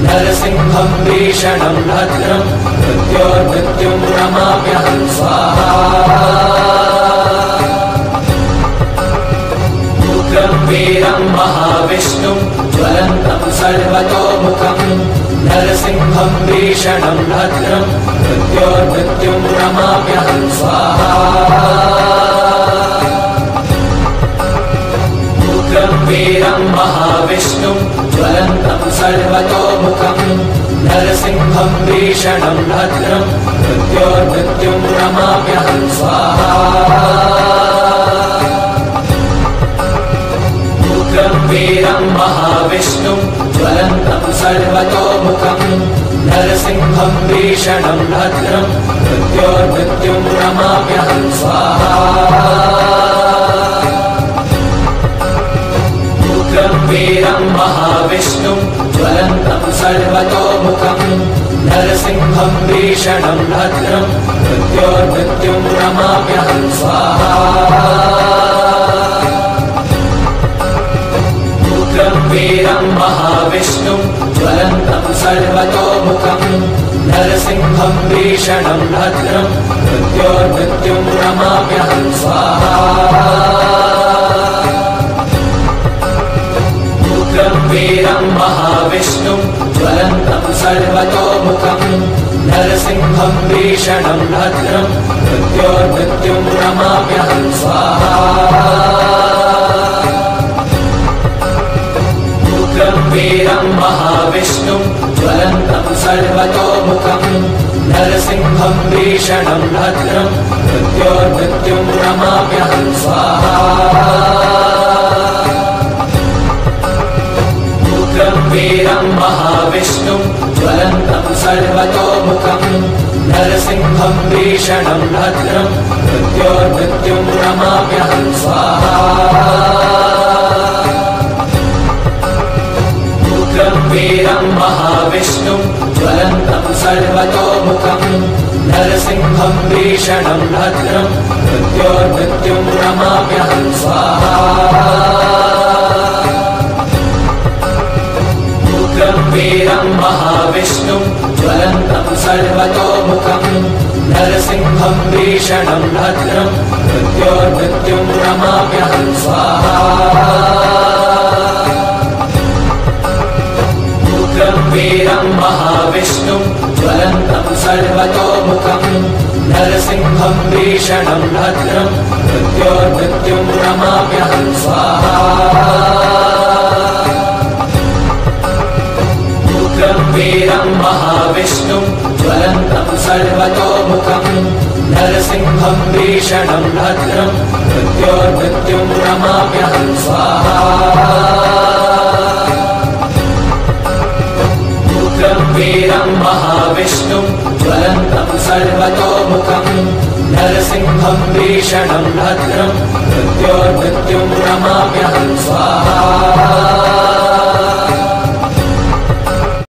नरसिंहम् भीषणम् भद्रम् मृत्योर्मृत्युम् नमाम्यहम् स्वाहा उग्रम् वीरम् महाविष्णुम् ज्वलन्तम् सर्वतोमुखम् नरसिंहम् भीषणम् भद्रम् मृत्योर्मृत्युम् नमाम्यहम् स्वाहा उग्रम् वीरम् महाविष्णुम् ज्वलन्तम् सर्वतोमुखम् नरसिंहम् भीषणम् भद्रम् मृत्योर्मृत्युम् नमाम्यहम् स्वाहा उग्रम् वीरम् महाविष्णुम् ज्वलन्तम् सर्वतोमुखम् नरसिंहम् भीषणम् भद्रम् मृत्योर्मृत्युम् नमाम्यहम् स्वाहा उग्रम् वीरम् महाविष्णुम् ज्वलन्तम् सर्वतोमुखम् नरसिंहम् भीषणम् भद्रम् मृत्योर्मृत्युम् नमाम्यहम् स्वाहा उग्रम् वीरम् महाविष्णुम् ज्वलन्तम् सर्वतोमुखम् नरसिंहम् भीषणम् भद्रम् मृत्योर्मृत्युम् नमाम्यहम् स्वाहा उग्रम् वीरं महाविष्णुं ज्वलन्तं सर्वतोमुखं नरसिंहं भीषणं भद्रं मृत्योर्मृत्युं नमाम्यहं स्वाहा उग्रं वीरं महाविष्णुं ज्वलन्तं सर्वतोमुखं नरसिंहं भीषणं भद्रं मृत्योर्मृत्युं नमाम्यहं स्वाहा उग्रं वीरं महाविष्णुं ज्वलन्तं सर्वतोमुखं नरसिंहं भीषणं भद्रं मृत्योर्मृत्युं नमाम्यहं स्वाहा उग्रं वीरं महाविष्णुं ज्वलन्तं सर्वतोमुखं नरसिंहं भीषणं भद्रं मृत्योर्मृत्युं नमाम्यहं स्वाहा उग्रं वीरं महाविष्णुं ज्वलन्तं सर्वतोमुखं नरसिंहं भीषणं भद्रं मृत्योर्मृत्युं नमाम्यहं स्वाहा उग्रं वीरं महाविष्णुं ज्वलन्तं सर्वतोमुखं नरसिंहं भीषणं भद्रं मृत्योर्मृत्युं नमाम्यहं स्वाहा उग्रं वीरं महाविष्णुं ज्वलन्तं सर्वतोमुखं नरसिंहं भीषणं भद्रं मृत्योर्मृत्युं नमाम्यहं स्वाहा उग्रं वीरं महाविष्णुं ज्वलन्तं सर्वतोमुखं नरसिंहं भीषणं भद्रं मृत्योर्मृत्युं नमाम्यहं स्वाहा